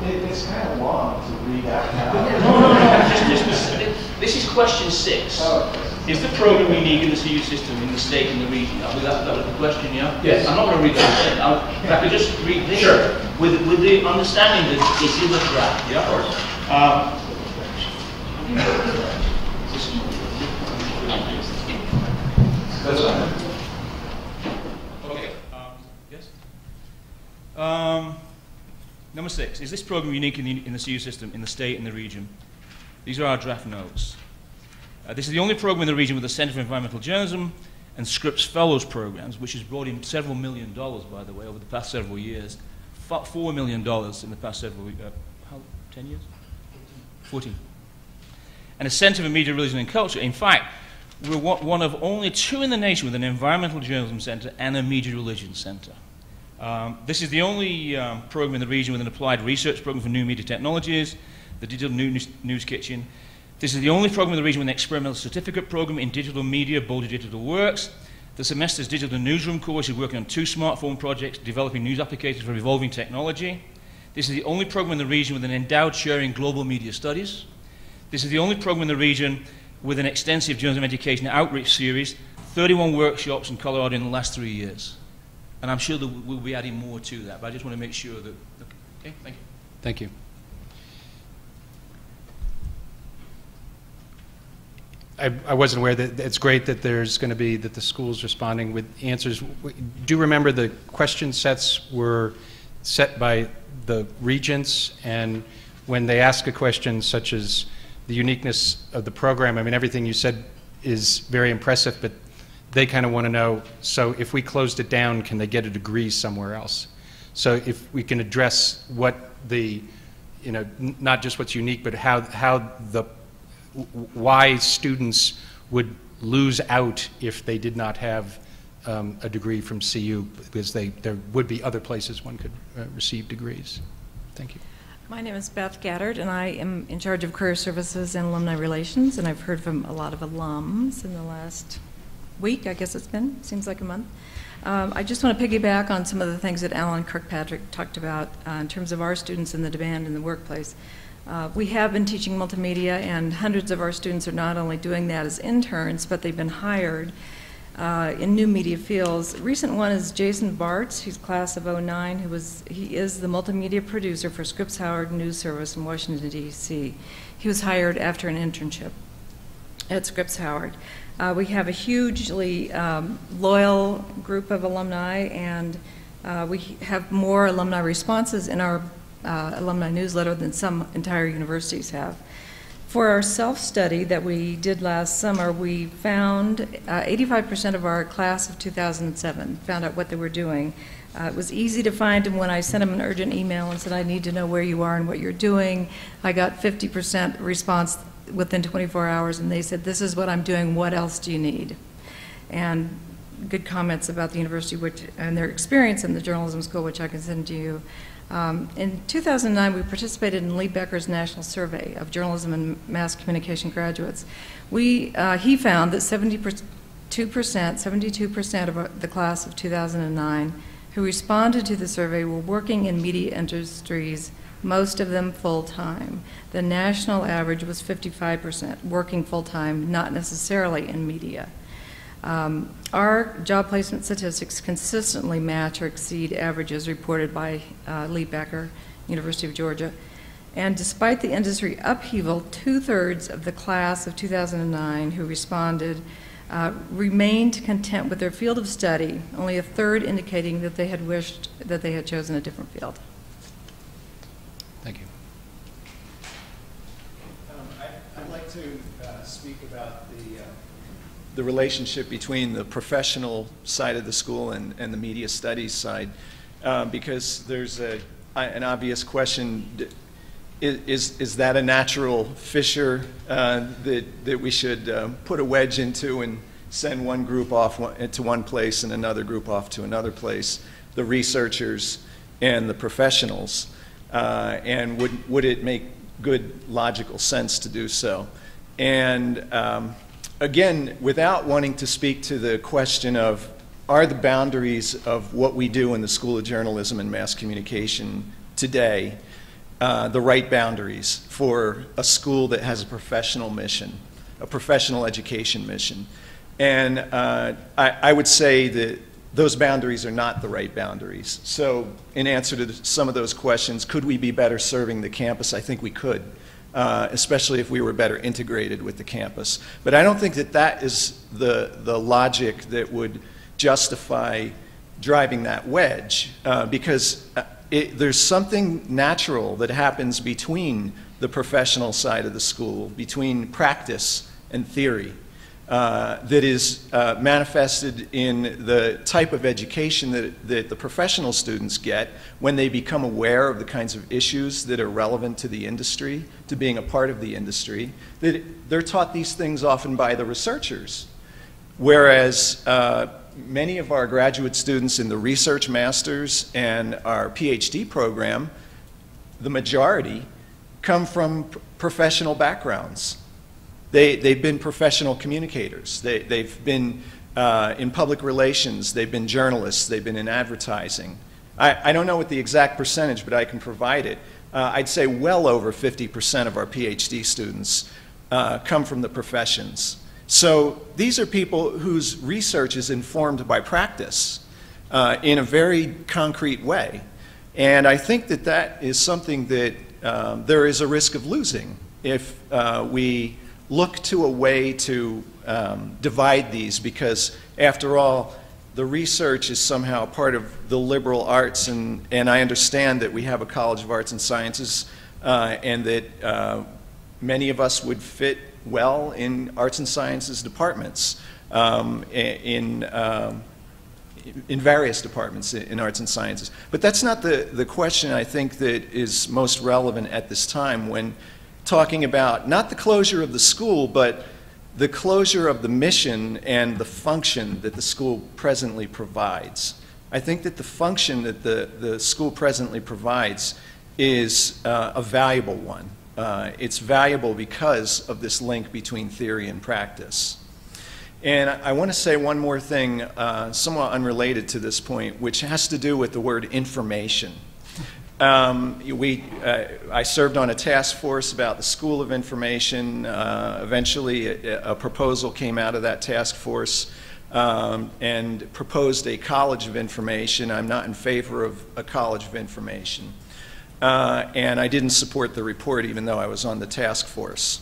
It's kind of long to read out No. This is question 6. Oh. Is the program unique in the CU system, in the state and the region? That was the question, yeah? Yes. I'm not going to read that again. If I could just read this. Sure. With the understanding that it is a draft, yeah? That's fine. Okay. Yes? Number 6. Is this program unique in the CU system, in the state and the region? These are our draft notes. This is the only program in the region with the Center for Environmental Journalism and Scripps Fellows programs, which has brought in several $1 million, by the way, over the past several years. $4 million in the past several 10 years? 14. And a Center for Media, Religion and Culture. In fact, we're one of only 2 in the nation with an environmental journalism center and a media relations center. This is the only program in the region with an applied research program for new media technologies, the Digital News Kitchen. This is the only program in the region with an experimental certificate program in digital media, Boulder Digital Works. The semester's digital newsroom course is working on 2 smartphone projects, developing news applications for evolving technology. This is the only program in the region with an endowed chair in global media studies. This is the only program in the region with an extensive journalism education outreach series, 31 workshops in Colorado in the last 3 years. And I'm sure that we'll be adding more to that, but I just want to make sure that, okay, thank you. Thank you. I wasn't aware that it's great that there's going to be, that the school's responding with answers. Do remember the question sets were set by the regents, and when they ask a question such as the uniqueness of the program, I mean, everything you said is very impressive, but they kind of want to know, so if we closed it down, can they get a degree somewhere else? So if we can address what the, you know, not just what's unique, but why students would lose out if they did not have a degree from CU, because there would be other places one could receive degrees. Thank you. My name is Beth Scatter, and I am in charge of career services and alumni relations, and I've heard from a lot of alums in the last week, I guess it's been, seems like a month. I just want to piggyback on some of the things that Alan Kirkpatrick talked about in terms of our students and the demand in the workplace. We have been teaching multimedia, and hundreds of our students are not only doing that as interns, but they've been hired in new media fields. A recent one is Jason Bartz, who's class of '09, he is the multimedia producer for Scripps Howard News Service in Washington, D.C. He was hired after an internship at Scripps Howard. We have a hugely loyal group of alumni, and we have more alumni responses in our alumni newsletter than some entire universities have. For our self-study that we did last summer, we found 85% of our class of 2007 found out what they were doing. It was easy to find them when I sent them an urgent email and said, I need to know where you are and what you're doing. I got 50% response within 24 hours, and they said, this is what I'm doing, what else do you need? And good comments about the university and their experience in the journalism school, which I can send to you. In 2009, we participated in Lee Becker's national survey of journalism and mass communication graduates. He found that 72% of the class of 2009 who responded to the survey were working in media industries, most of them full-time. The national average was 55% working full-time, not necessarily in media. Our job placement statistics consistently match or exceed averages reported by Lee Becker, University of Georgia. And despite the industry upheaval, 2/3 of the class of 2009 who responded remained content with their field of study, only 1/3 indicating that they had wished that they had chosen a different field. Thank you. I'd like to speak about the relationship between the professional side of the school and the media studies side, because there's an obvious question. Is that a natural fissure that we should put a wedge into and send one group off to one place and another group off to another place, the researchers and the professionals? And would it make good logical sense to do so? And again, without wanting to speak to the question of, are the boundaries of what we do in the School of Journalism and Mass Communication today the right boundaries for a school that has a professional mission, a professional education mission? And I would say that those boundaries are not the right boundaries. So in answer to some of those questions, could we be better serving the campus? I think we could. Especially if we were better integrated with the campus. But I don't think that that is the logic that would justify driving that wedge, because there's something natural that happens between the professional side of the school, between practice and theory, that is manifested in the type of education that the professional students get when they become aware of the kinds of issues that are relevant to the industry, to being a part of the industry. That they're taught these things often by the researchers, whereas many of our graduate students in the research masters and our PhD program, the majority, come from professional backgrounds. They've been professional communicators. They've been in public relations. They've been journalists. They've been in advertising. I don't know what the exact percentage, but I can provide it. I'd say well over 50% of our PhD students come from the professions. So these are people whose research is informed by practice in a very concrete way. And I think that that is something that there is a risk of losing if we look to a way to divide these, because after all, the research is somehow part of the liberal arts, and I understand that we have a College of Arts and Sciences and that many of us would fit well in arts and sciences departments, in various departments in arts and sciences. But that's not the question I think that is most relevant at this time when talking about not the closure of the school, but the closure of the mission and the function that the school presently provides. I think that the function that the school presently provides is a valuable one. It's valuable because of this link between theory and practice. And I want to say one more thing, somewhat unrelated to this point, which has to do with the word information. I served on a task force about the School of Information. Eventually, a proposal came out of that task force and proposed a College of Information. I'm not in favor of a College of Information. And I didn't support the report, even though I was on the task force.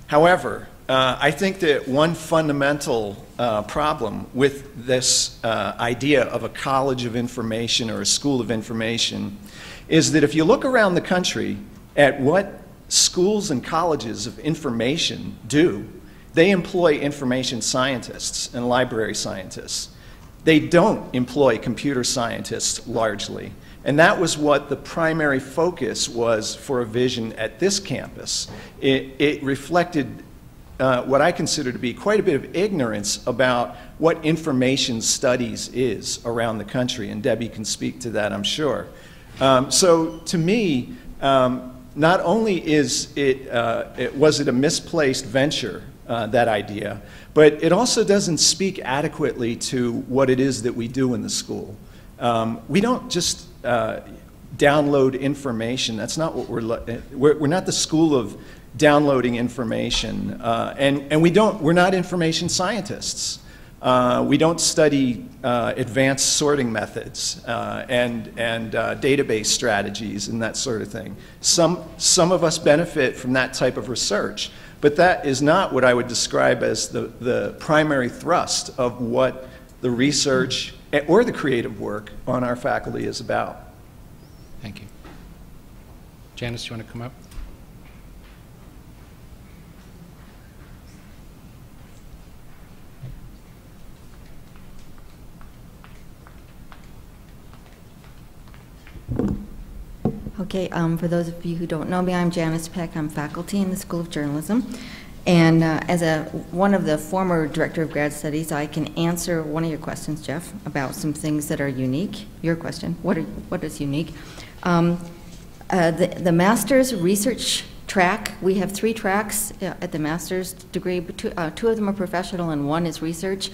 However, I think that one fundamental problem with this idea of a College of Information or a School of Information is that if you look around the country at what schools and colleges of information do, they employ information scientists and library scientists. They don't employ computer scientists largely. And that was what the primary focus was for a vision at this campus. It reflected what I consider to be quite a bit of ignorance about what information studies is around the country, and Debbie can speak to that, I'm sure. So to me, not only was it a misplaced venture, that idea, but it also doesn't speak adequately to what it is that we do in the school. We don't just download information. That's not what we're not the school of downloading information, and we're not information scientists. We don't study advanced sorting methods and database strategies and that sort of thing. Some of us benefit from that type of research, but that is not what I would describe as the primary thrust of what the research or the creative work on our faculty is about. Thank you. Janice, you want to come up? Okay, for those of you who don't know me, I'm Janet Peck. I'm faculty in the School of Journalism. And as one of the former director of grad studies, I can answer one of your questions, Jeff, about some things that are unique. Your question, what is unique? The master's research track, we have 3 tracks at the master's degree, but 2 of them are professional and 1 is research.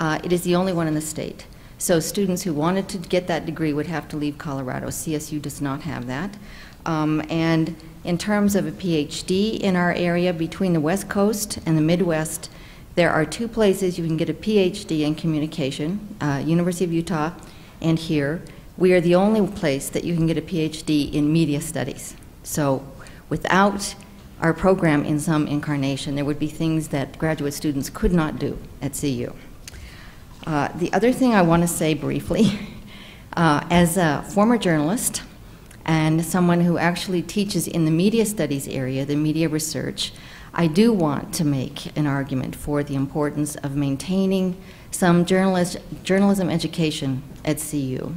It is the only one in the state. So students who wanted to get that degree would have to leave Colorado. CSU does not have that. And in terms of a PhD in our area, between the West Coast and the Midwest, there are 2 places you can get a PhD in communication, University of Utah and here. We are the only place that you can get a PhD in media studies. So without our program in some incarnation, there would be things that graduate students could not do at CU. The other thing I want to say briefly, as a former journalist and someone who actually teaches in the media studies area, the media research, I do want to make an argument for the importance of maintaining some journalism education at CU.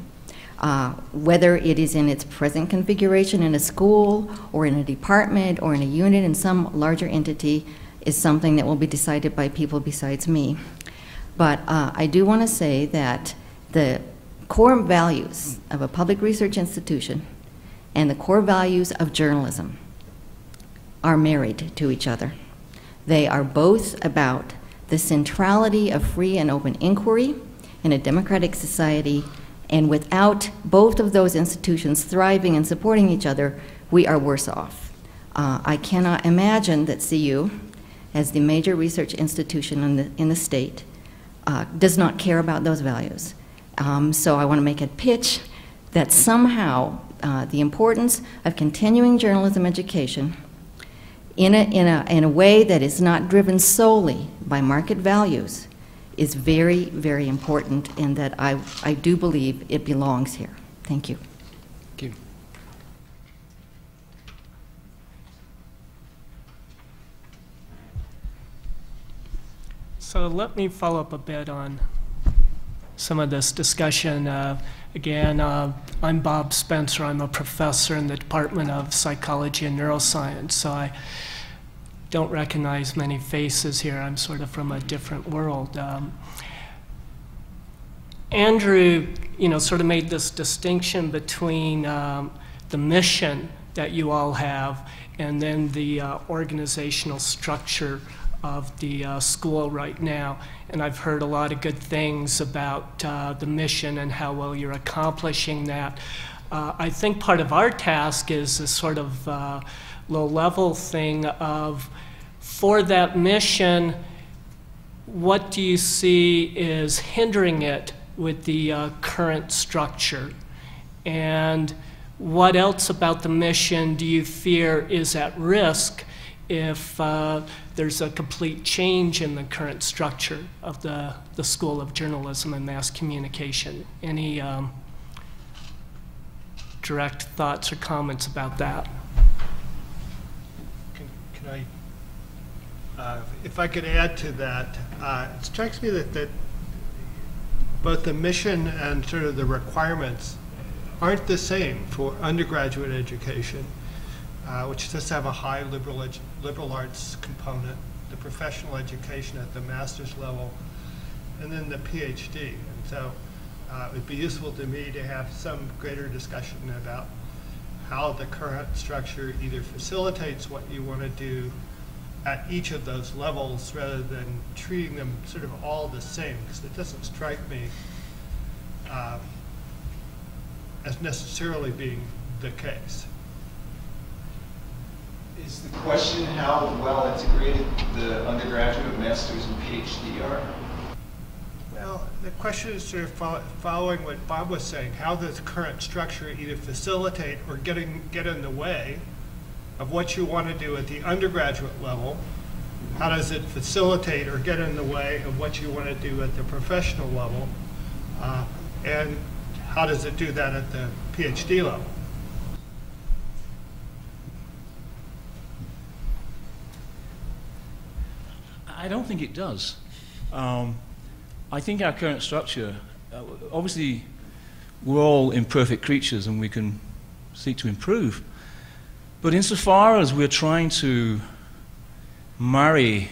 Whether it is in its present configuration in a school or in a department or in a unit in some larger entity is something that will be decided by people besides me. But I do want to say that the core values of a public research institution and the core values of journalism are married to each other. They are both about the centrality of free and open inquiry in a democratic society, and without both of those institutions thriving and supporting each other, we are worse off. I cannot imagine that CU, as the major research institution in the state, does not care about those values. So I want to make a pitch that somehow the importance of continuing journalism education in a way that is not driven solely by market values is very, very important, and that I do believe it belongs here. Thank you. Thank you. So let me follow up a bit on some of this discussion. Again, I'm Bob Spenser. I'm a professor in the Department of Psychology and Neuroscience. So don't recognize many faces here. I'm sort of from a different world. Andrew, sort of made this distinction between the mission that you all have and then the organizational structure of the school right now. And I've heard a lot of good things about the mission and how well you're accomplishing that. I think part of our task is a sort of low-level thing of, for that mission, what do you see is hindering it with the current structure? And what else about the mission do you fear is at risk if there's a complete change in the current structure of the School of Journalism and Mass Communication? Any direct thoughts or comments about that? Can I, if I could add to that, it strikes me that both the mission and sort of the requirements aren't the same for undergraduate education, which does have a high liberal arts component, the professional education at the master's level, and then the PhD. And so it would be useful to me to have some greater discussion about how the current structure either facilitates what you want to do at each of those levels rather than treating them sort of all the same, because it doesn't strike me as necessarily being the case. Is the question how well integrated the undergraduate, master's, and PhD are? Well, the question is sort of following what Bob was saying. How does current structure either facilitate or get in the way of what you want to do at the undergraduate level? How does it facilitate or get in the way of what you want to do at the professional level? And how does it do that at the PhD level? I don't think it does. I think our current structure, obviously we're all imperfect creatures and we can seek to improve, but insofar as we're trying to marry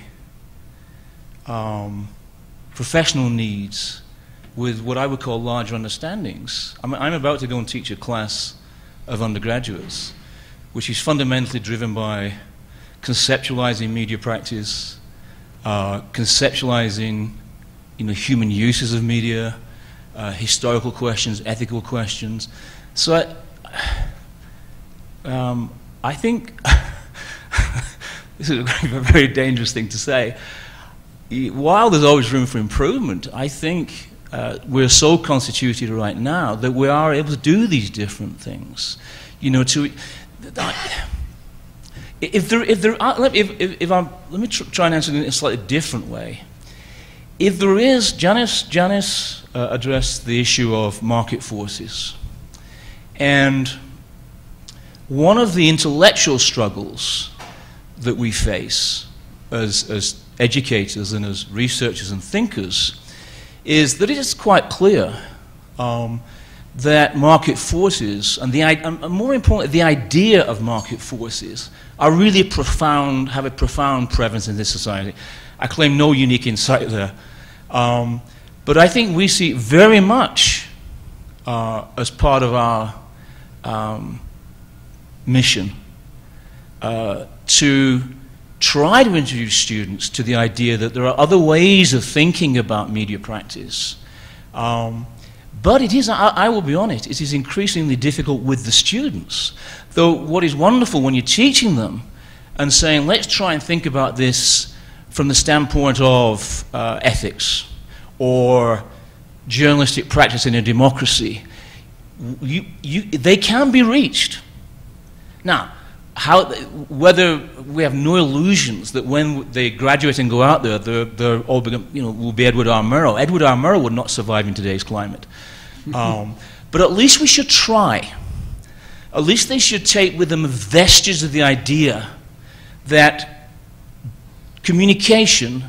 professional needs with what I would call larger understandings. I'm about to go and teach a class of undergraduates, which is fundamentally driven by conceptualizing media practice, conceptualizing human uses of media, historical questions, ethical questions. So I think this is a very dangerous thing to say. While there's always room for improvement, I think we're so constituted right now that we are able to do these different things. Let me try and answer it in a slightly different way. If there is, Janice addressed the issue of market forces. And one of the intellectual struggles that we face as educators and as researchers and thinkers is that it is quite clear that market forces, and more importantly, the idea of market forces, are really have a profound prevalence in this society. I claim no unique insight there. But I think we see very much as part of our mission to try to introduce students to the idea that there are other ways of thinking about media practice. But it is, I will be honest, it is increasingly difficult with the students. Though what is wonderful when you're teaching them and saying, let's try and think about this from the standpoint of ethics or journalistic practice in a democracy, they can be reached. Now, whether we have no illusions that when they graduate and go out there, they're all will be Edward R. Murrow. Edward R. Murrow would not survive in today's climate. But at least we should try. At least they should take with them vestiges of the idea that communication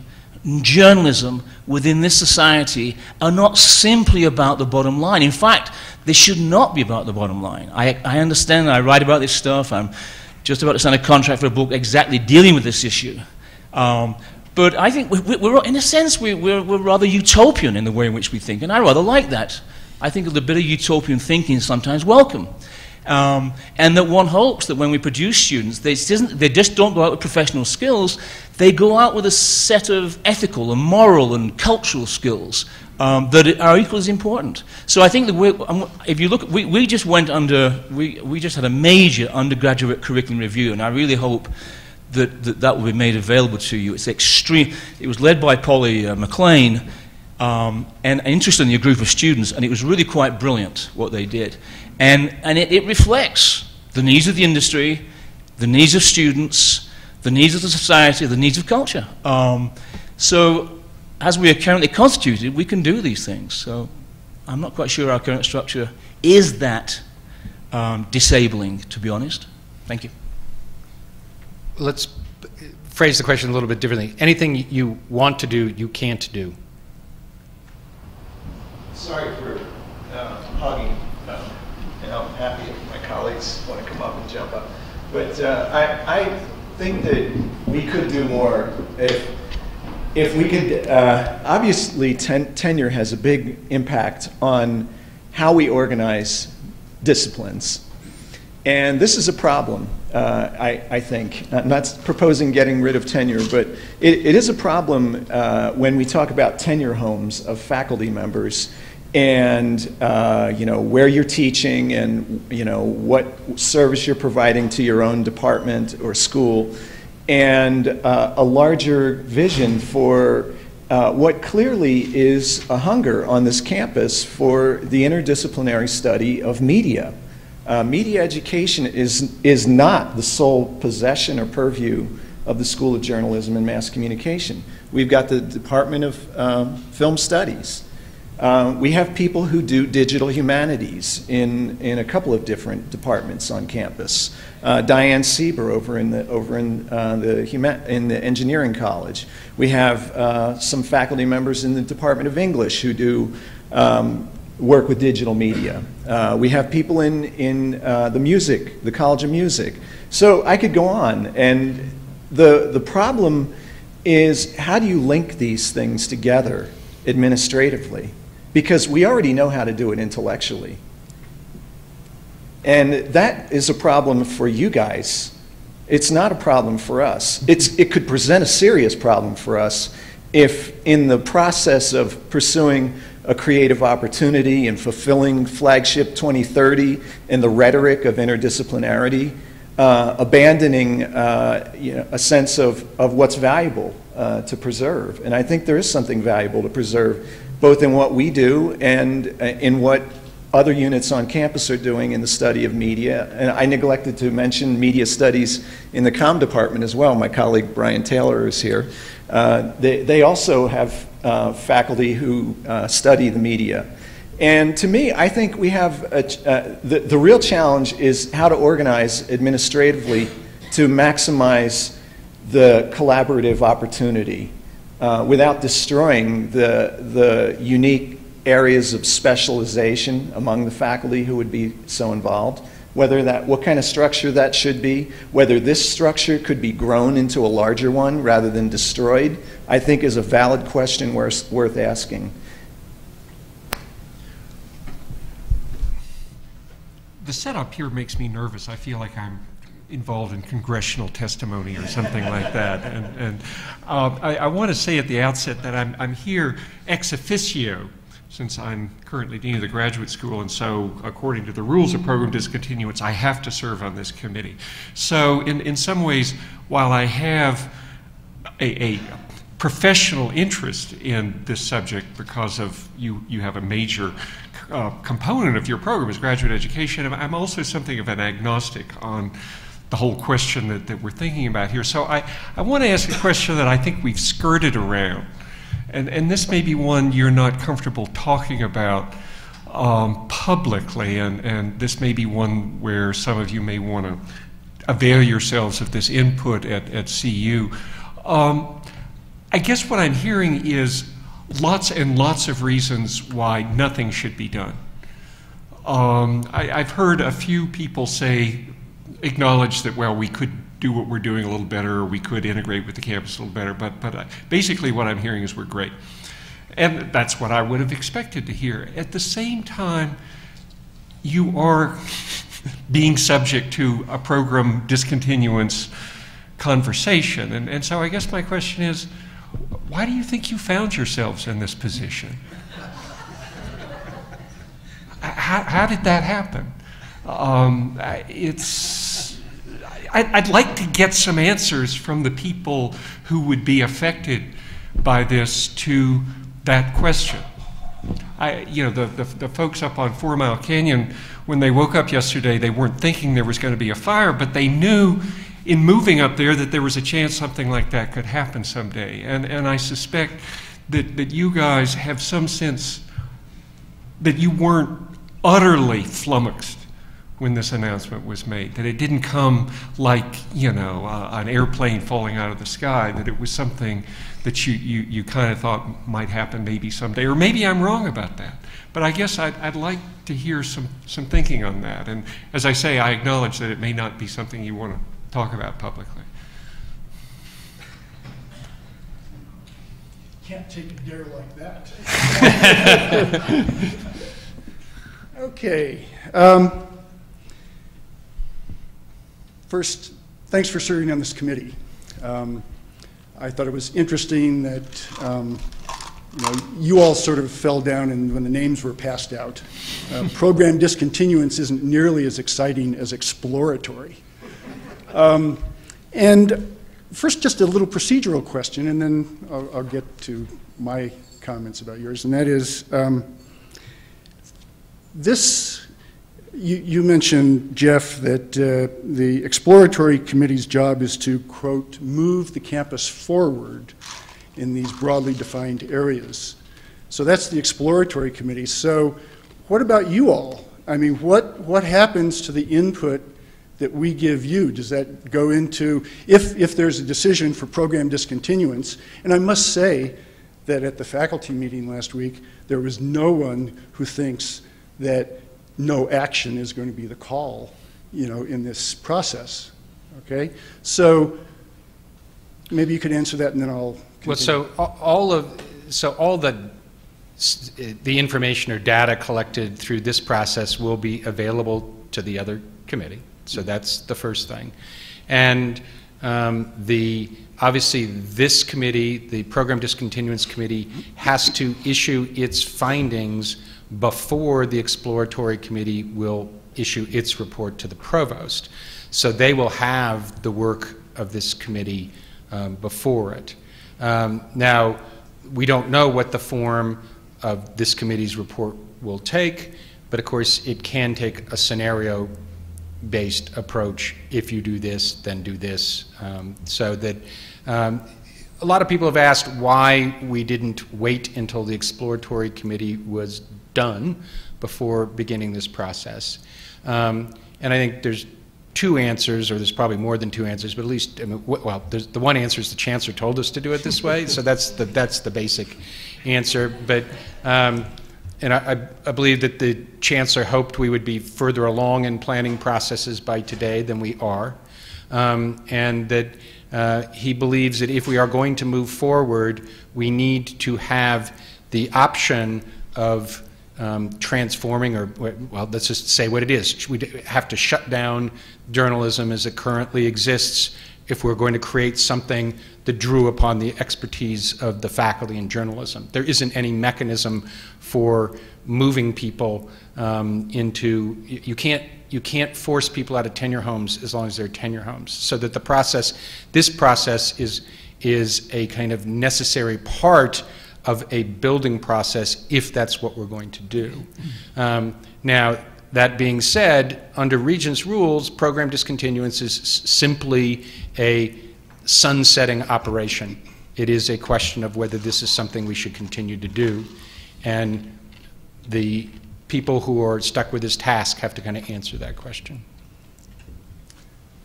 and journalism within this society are not simply about the bottom line. In fact, they should not be about the bottom line. I understand, I write about this stuff, I'm just about to sign a contract for a book exactly dealing with this issue. But I think we're in a sense, we're rather utopian in the way in which we think, and I rather like that. I think a bit of utopian thinking is sometimes welcome. And that one hopes that when we produce students, they just don't go out with professional skills, they go out with a set of ethical and moral and cultural skills that are equally as important. So I think that if you look, we just had a major undergraduate curriculum review, and I really hope that will be made available to you. It's extreme. It was led by Polly McLean, and interestingly a group of students, and it was really quite brilliant what they did. And it reflects the needs of the industry, the needs of students, the needs of the society, the needs of culture. So as we are currently constituted, we can do these things. So I'm not quite sure our current structure is that disabling, to be honest. Thank you. Let's phrase the question a little bit differently. Anything you want to do, you can't do. Sorry for hogging. I'm happy if my colleagues want to come up and jump up. But I think that we could do more if we could. Obviously, tenure has a big impact on how we organize disciplines. And this is a problem, I think. I'm not proposing getting rid of tenure, but it is a problem when we talk about tenure homes of faculty members and where you're teaching and what service you're providing to your own department or school, and a larger vision for what clearly is a hunger on this campus for the interdisciplinary study of media. Media education is not the sole possession or purview of the School of Journalism and Mass Communication. We've got the Department of Film Studies. We have people who do digital humanities in a couple of different departments on campus. Diane Sieber over in the engineering college. We have some faculty members in the Department of English who do work with digital media. We have people in the College of Music. So I could go on, and the problem is, how do you link these things together administratively? Because we already know how to do it intellectually. And that is a problem for you guys. It's not a problem for us. It could present a serious problem for us if, in the process of pursuing a creative opportunity and fulfilling Flagship 2030 and the rhetoric of interdisciplinarity, abandoning a sense of what's valuable to preserve. And I think there is something valuable to preserve, both in what we do and in what other units on campus are doing in the study of media. And I neglected to mention media studies in the comm department as well. My colleague Brian Taylor is here. They also have faculty who study the media. And to me, I think we have, the real challenge is how to organize administratively to maximize the collaborative opportunity without destroying the unique areas of specialization among the faculty who would be so involved. What kind of structure that should be, whether this structure could be grown into a larger one rather than destroyed, I think is a valid question worth asking. The setup here makes me nervous. I feel like I'm involved in congressional testimony or something like that. And I want to say at the outset that I'm here ex officio, since I'm currently Dean of the Graduate School, and so according to the rules of program discontinuance, I have to serve on this committee. So in some ways, while I have a professional interest in this subject because of you have a major component of your program is graduate education, I'm also something of an agnostic on the whole question that we're thinking about here. So I want to ask a question that I think we've skirted around. And this may be one you're not comfortable talking about publicly, and this may be one where some of you may want to avail yourselves of this input at CU. I guess what I'm hearing is lots and lots of reasons why nothing should be done. I've heard a few people say acknowledge that, well, we could do what we're doing a little better, or we could integrate with the campus a little better, but basically what I'm hearing is we're great. And that's what I would have expected to hear. At the same time, you are being subject to a program discontinuance conversation. And so I guess my question is, why do you think you found yourselves in this position? How did that happen? I'd like to get some answers from the people who would be affected by this to that question. The folks up on 4 Mile Canyon, when they woke up yesterday, they weren't thinking there was going to be a fire, but they knew in moving up there that there was a chance something like that could happen someday. And I suspect that you guys have some sense that you weren't utterly flummoxed when this announcement was made, that it didn't come like, an airplane falling out of the sky, that it was something that you kind of thought might happen maybe someday, or maybe I'm wrong about that. But I guess I'd like to hear some thinking on that. And as I say, I acknowledge that it may not be something you want to talk about publicly. Can't take a dare like that. Okay. First, thanks for serving on this committee. I thought it was interesting that you all sort of fell down when the names were passed out. Program discontinuance isn't nearly as exciting as exploratory. And first, just a little procedural question, and then I'll get to my comments about yours, and that is, you mentioned, Jeff, that the exploratory committee's job is to, quote, move the campus forward in these broadly defined areas. So that's the exploratory committee. So what about you all? I mean, what happens to the input that we give you? Does that go into, if there's a decision for program discontinuance? And I must say that at the faculty meeting last week, there was no one who thinks that no action is going to be the call, in this process, okay? So maybe you could answer that, and then I'll continue. Well, all the information or data collected through this process will be available to the other committee. So that's the first thing. And obviously this committee, the Program Discontinuance Committee, has to issue its findings before the exploratory committee will issue its report to the provost. So they will have the work of this committee before it. Now, we don't know what the form of this committee's report will take, but of course it can take a scenario-based approach. If you do this, then do this. So that a lot of people have asked why we didn't wait until the exploratory committee was done before beginning this process. And I think there's two answers, or there's probably more than two answers, but at least, the one answer is the Chancellor told us to do it this way, so that's the basic answer. But, and I believe that the Chancellor hoped we would be further along in planning processes by today than we are, and that he believes that if we are going to move forward, we need to have the option of transforming, or, well, let's just say what it is. We have to shut down journalism as it currently exists if we're going to create something that drew upon the expertise of the faculty in journalism. There isn't any mechanism for moving people into, you can't force people out of tenure homes as long as they're tenure homes. So that the process, this process is a kind of necessary part of a building process if that's what we're going to do. Now, that being said, under Regents' rules, program discontinuance is simply a sunsetting operation. It is a question of whether this is something we should continue to do. And the people who are stuck with this task have to kind of answer that question.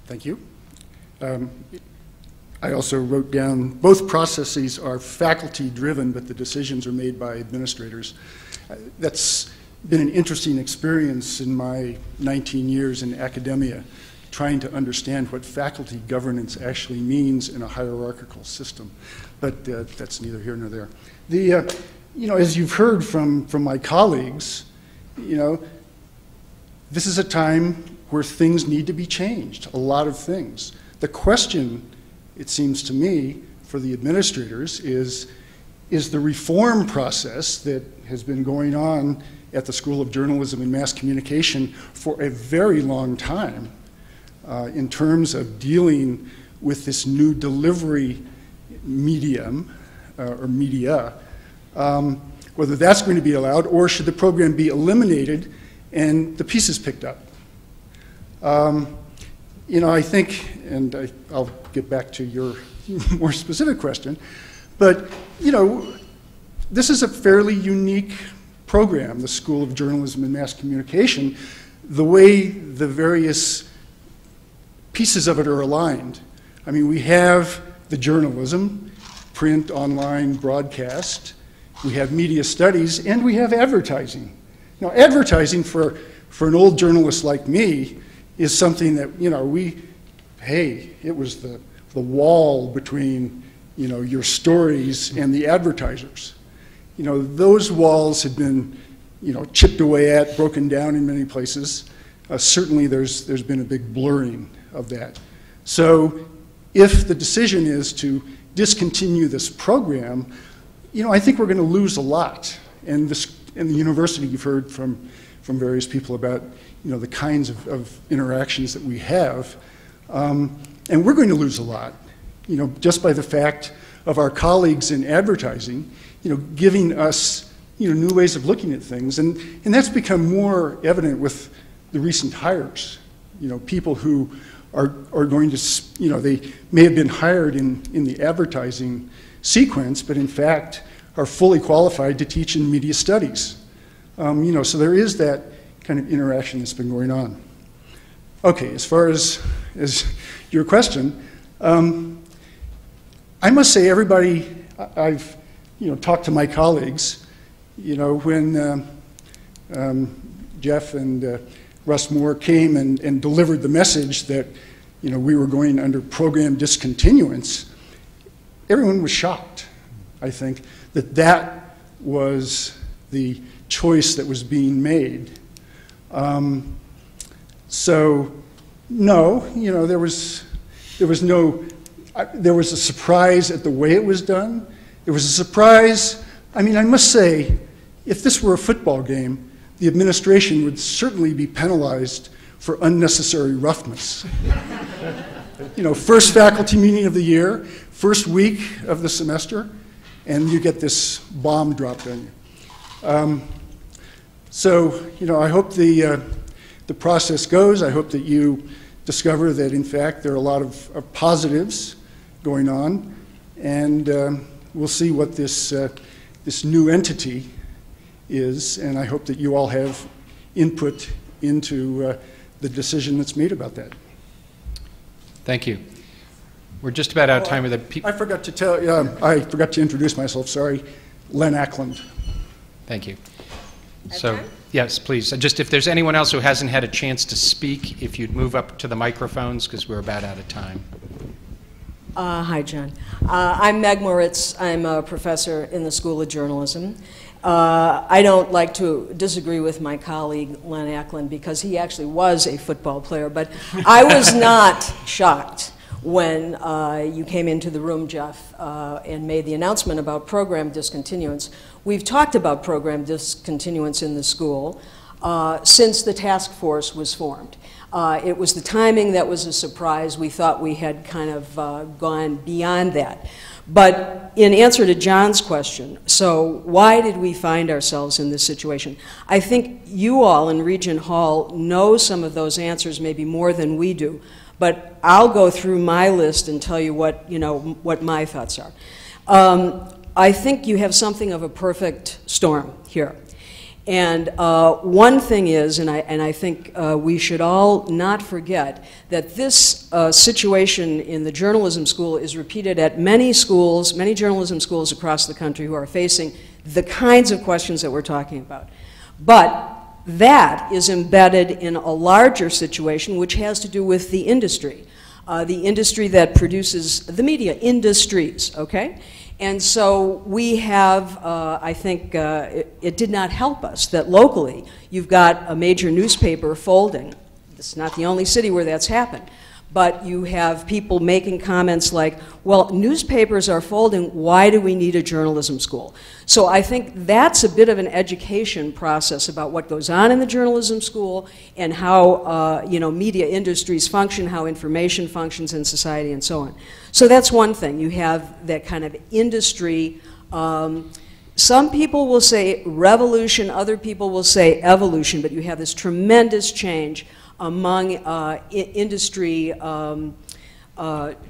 Thank you. I also wrote down, both processes are faculty-driven, but the decisions are made by administrators. That's been an interesting experience in my 19 years in academia, trying to understand what faculty governance actually means in a hierarchical system. But that's neither here nor there. As you've heard from my colleagues, this is a time where things need to be changed, a lot of things. The question, it seems to me, for the administrators is the reform process that has been going on at the School of Journalism and Mass Communication for a very long time in terms of dealing with this new delivery medium or media, whether that's going to be allowed or should the program be eliminated and the pieces picked up. I think, and I'll get back to your more specific question, but this is a fairly unique program, the School of Journalism and Mass Communication, the way the various pieces of it are aligned. I mean, we have the journalism, print, online, broadcast, we have media studies, and we have advertising. Now, advertising for an old journalist like me is something that, it was the wall between, your stories and the advertisers. Those walls had been, chipped away at, broken down in many places. Certainly there's been a big blurring of that. So if the decision is to discontinue this program, I think we're going to lose a lot. And in the university, you've heard from various people about, the kinds of interactions that we have. And we're going to lose a lot, just by the fact of our colleagues in advertising, giving us, new ways of looking at things. And that's become more evident with the recent hires, people who are going to, they may have been hired in the advertising sequence, but in fact are fully qualified to teach in media studies. So there is that kind of interaction that's been going on. Okay, as far as your question, I must say everybody I've talked to my colleagues, when Jeff and Russ Moore came and delivered the message that we were going under program discontinuance, everyone was shocked, I think, that was the choice that was being made. So no, there was a surprise at the way it was done. There was a surprise. I mean, I must say, if this were a football game, the administration would certainly be penalized for unnecessary roughness. First faculty meeting of the year, first week of the semester, and you get this bomb dropped on you. So, I hope the process goes. I hope that you discover that, in fact, there are a lot of positives going on, and we'll see what this new entity is, and I hope that you all have input into the decision that's made about that. Thank you. We're just about out of time with the people. I forgot to introduce myself, sorry. Len Ackland. Thank you. So, yes, please. Just if there's anyone else who hasn't had a chance to speak, if you'd move up to the microphones, because we're about out of time. Hi, John. I'm Meg Moritz. I'm a professor in the School of Journalism. I don't like to disagree with my colleague, Len Ackland, because he actually was a football player, but I was not shocked when you came into the room, Jeff, and made the announcement about program discontinuance. We've talked about program discontinuance in the school since the task force was formed. It was the timing that was a surprise. We thought we had kind of gone beyond that. But in answer to John's question, so why did we find ourselves in this situation? I think you all in Regent Hall know some of those answers maybe more than we do. But I'll go through my list and tell you what my thoughts are. I think you have something of a perfect storm here. And one thing is, and I think we should all not forget, that this situation in the journalism school is repeated at many schools, many journalism schools across the country who are facing the kinds of questions that we're talking about. But that is embedded in a larger situation which has to do with the industry that produces the media industries, okay? And so we have, I think it did not help us that locally you've got a major newspaper folding. It's not the only city where that's happened. But you have people making comments like, well, newspapers are folding, why do we need a journalism school? So I think that's a bit of an education process about what goes on in the journalism school and how media industries function, how information functions in society, and so on. So that's one thing. You have that kind of industry. Some people will say revolution, other people will say evolution, but you have this tremendous change among industry,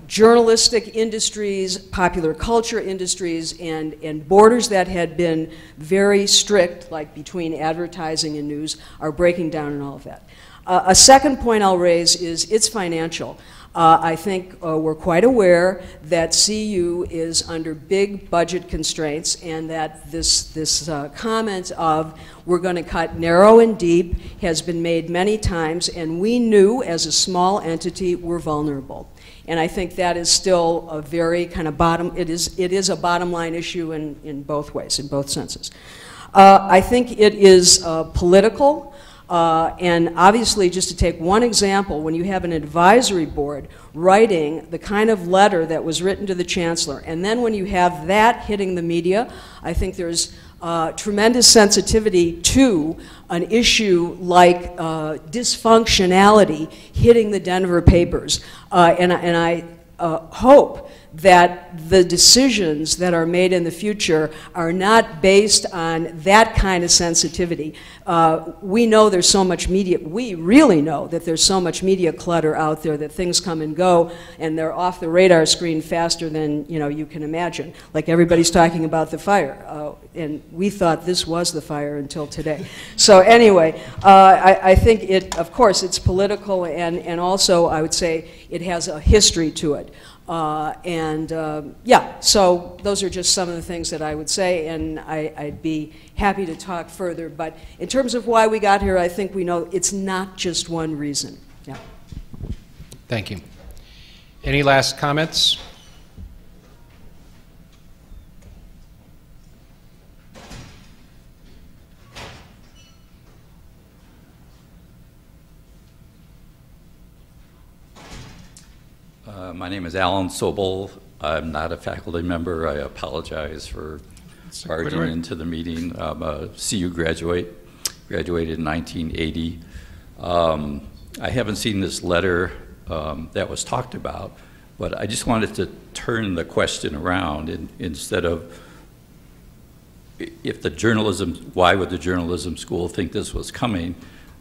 journalistic industries, popular culture industries, and borders that had been very strict, like between advertising and news, are breaking down and all of that. A second point I'll raise is it's financial. I think we're quite aware that CU is under big budget constraints, and that this comment of we're going to cut narrow and deep has been made many times, and we knew as a small entity we're vulnerable. And I think that is still a very kind of it is a bottom line issue in both ways, in both senses. I think it is political. And obviously, just to take one example, when you have an advisory board writing the kind of letter that was written to the Chancellor, and then when you have that hitting the media, I think there's tremendous sensitivity to an issue like dysfunctionality hitting the Denver papers. And I hope that the decisions that are made in the future are not based on that kind of sensitivity. We know there's so much media, we really know that there's so much media clutter out there that things come and go, and they're off the radar screen faster than you can imagine. Like everybody's talking about the fire, and we thought this was the fire until today. So anyway, I think of course, it's political, and also I would say it has a history to it. Yeah, so those are just some of the things that I would say, and I'd be happy to talk further. But in terms of why we got here, I think we know it's not just one reason. Yeah. Thank you. Any last comments? My name is Alan Sobel. I'm not a faculty member. I apologize for barging into the meeting. I'm a CU graduate, graduated in 1980. I haven't seen this letter that was talked about, but I just wanted to turn the question around, and instead of why would the journalism school think this was coming,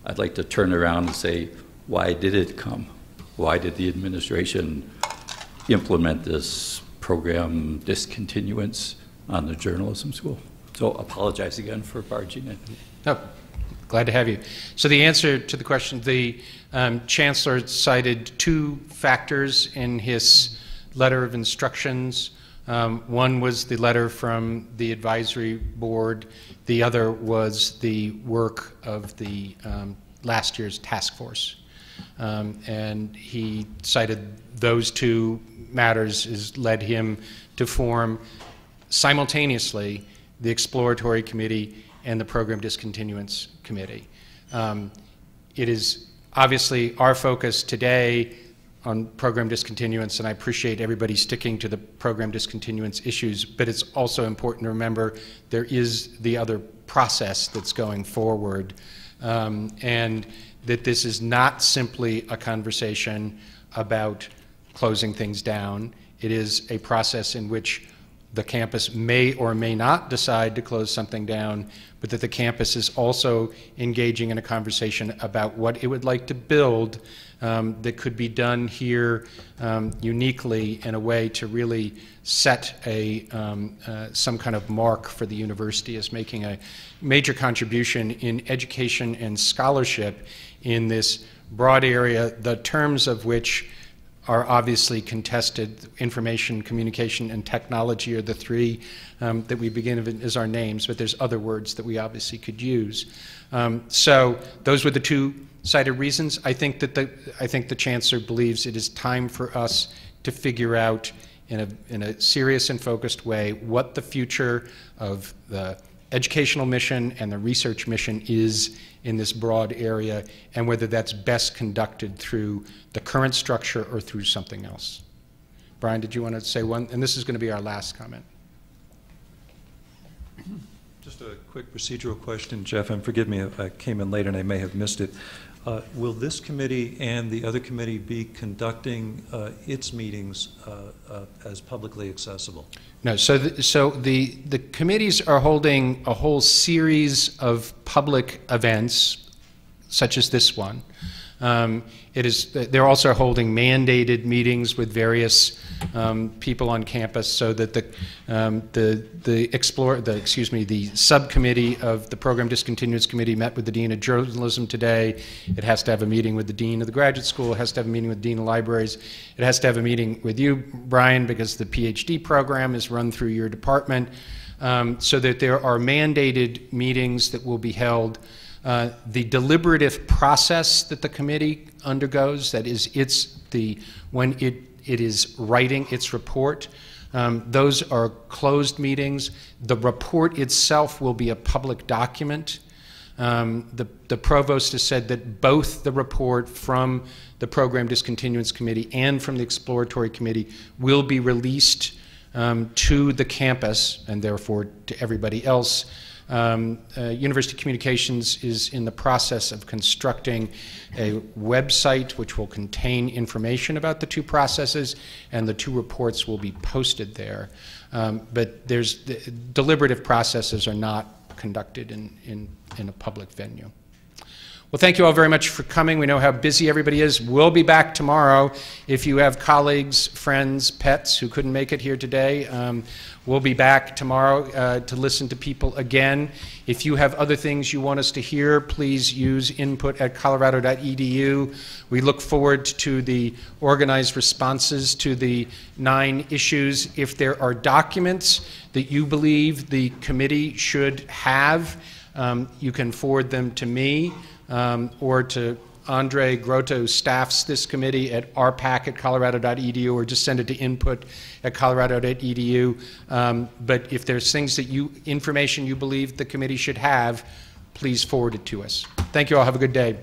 I'd like to turn around and say, why did it come? Why did the administration implement this program discontinuance on the journalism school? So apologize again for barging in. No, glad to have you. So the answer to the question, the Chancellor cited two factors in his letter of instructions. One was the letter from the advisory board. The other was the work of the last year's task force. And he cited those two matters as led him to form simultaneously the exploratory committee and the program discontinuance committee. It is obviously our focus today on program discontinuance, and I appreciate everybody sticking to the program discontinuance issues, but it's also important to remember there is the other process that's going forward, and that this is not simply a conversation about closing things down. It is a process in which the campus may or may not decide to close something down, but that the campus is also engaging in a conversation about what it would like to build that could be done here uniquely in a way to really set some kind of mark for the university as making a major contribution in education and scholarship in this broad area, the terms of which are obviously contested. Information, communication, and technology are the three that we begin with as our names, but there's other words that we obviously could use. So those were the two cited reasons. I think the Chancellor believes it is time for us to figure out in a serious and focused way what the future of the educational mission and the research mission is in this broad area, and whether that's best conducted through the current structure or through something else. Brian, did you want to say one? And this is going to be our last comment. Just a quick procedural question, Jeff, and forgive me if I came in late and I may have missed it. Will this committee and the other committee be conducting its meetings as publicly accessible? No, so the committees are holding a whole series of public events, such as this one. They're also holding mandated meetings with various people on campus, so that the subcommittee of the Program Discontinuance Committee met with the Dean of Journalism today. It has to have a meeting with the Dean of the Graduate School. It has to have a meeting with the Dean of Libraries. It has to have a meeting with you, Brian, because the PhD program is run through your department, so that there are mandated meetings that will be held. The deliberative process that the committee undergoes, that is, when it is writing its report, those are closed meetings. The report itself will be a public document. The provost has said that both the report from the Program Discontinuance Committee and from the Exploratory Committee will be released to the campus, and therefore to everybody else. University Communications is in the process of constructing a website which will contain information about the two processes, and the two reports will be posted there. But deliberative processes are not conducted in a public venue. Well, thank you all very much for coming. We know how busy everybody is. We'll be back tomorrow. If you have colleagues, friends, pets who couldn't make it here today, we'll be back tomorrow to listen to people again. If you have other things you want us to hear, please use input@colorado.edu. We look forward to the organized responses to the 9 issues. If there are documents that you believe the committee should have, you can forward them to me or to Andre Grotto, who staffs this committee, at rpac@colorado.edu, or just send it to input@colorado.edu. But if there's things information you believe the committee should have, please forward it to us. Thank you all. Have a good day.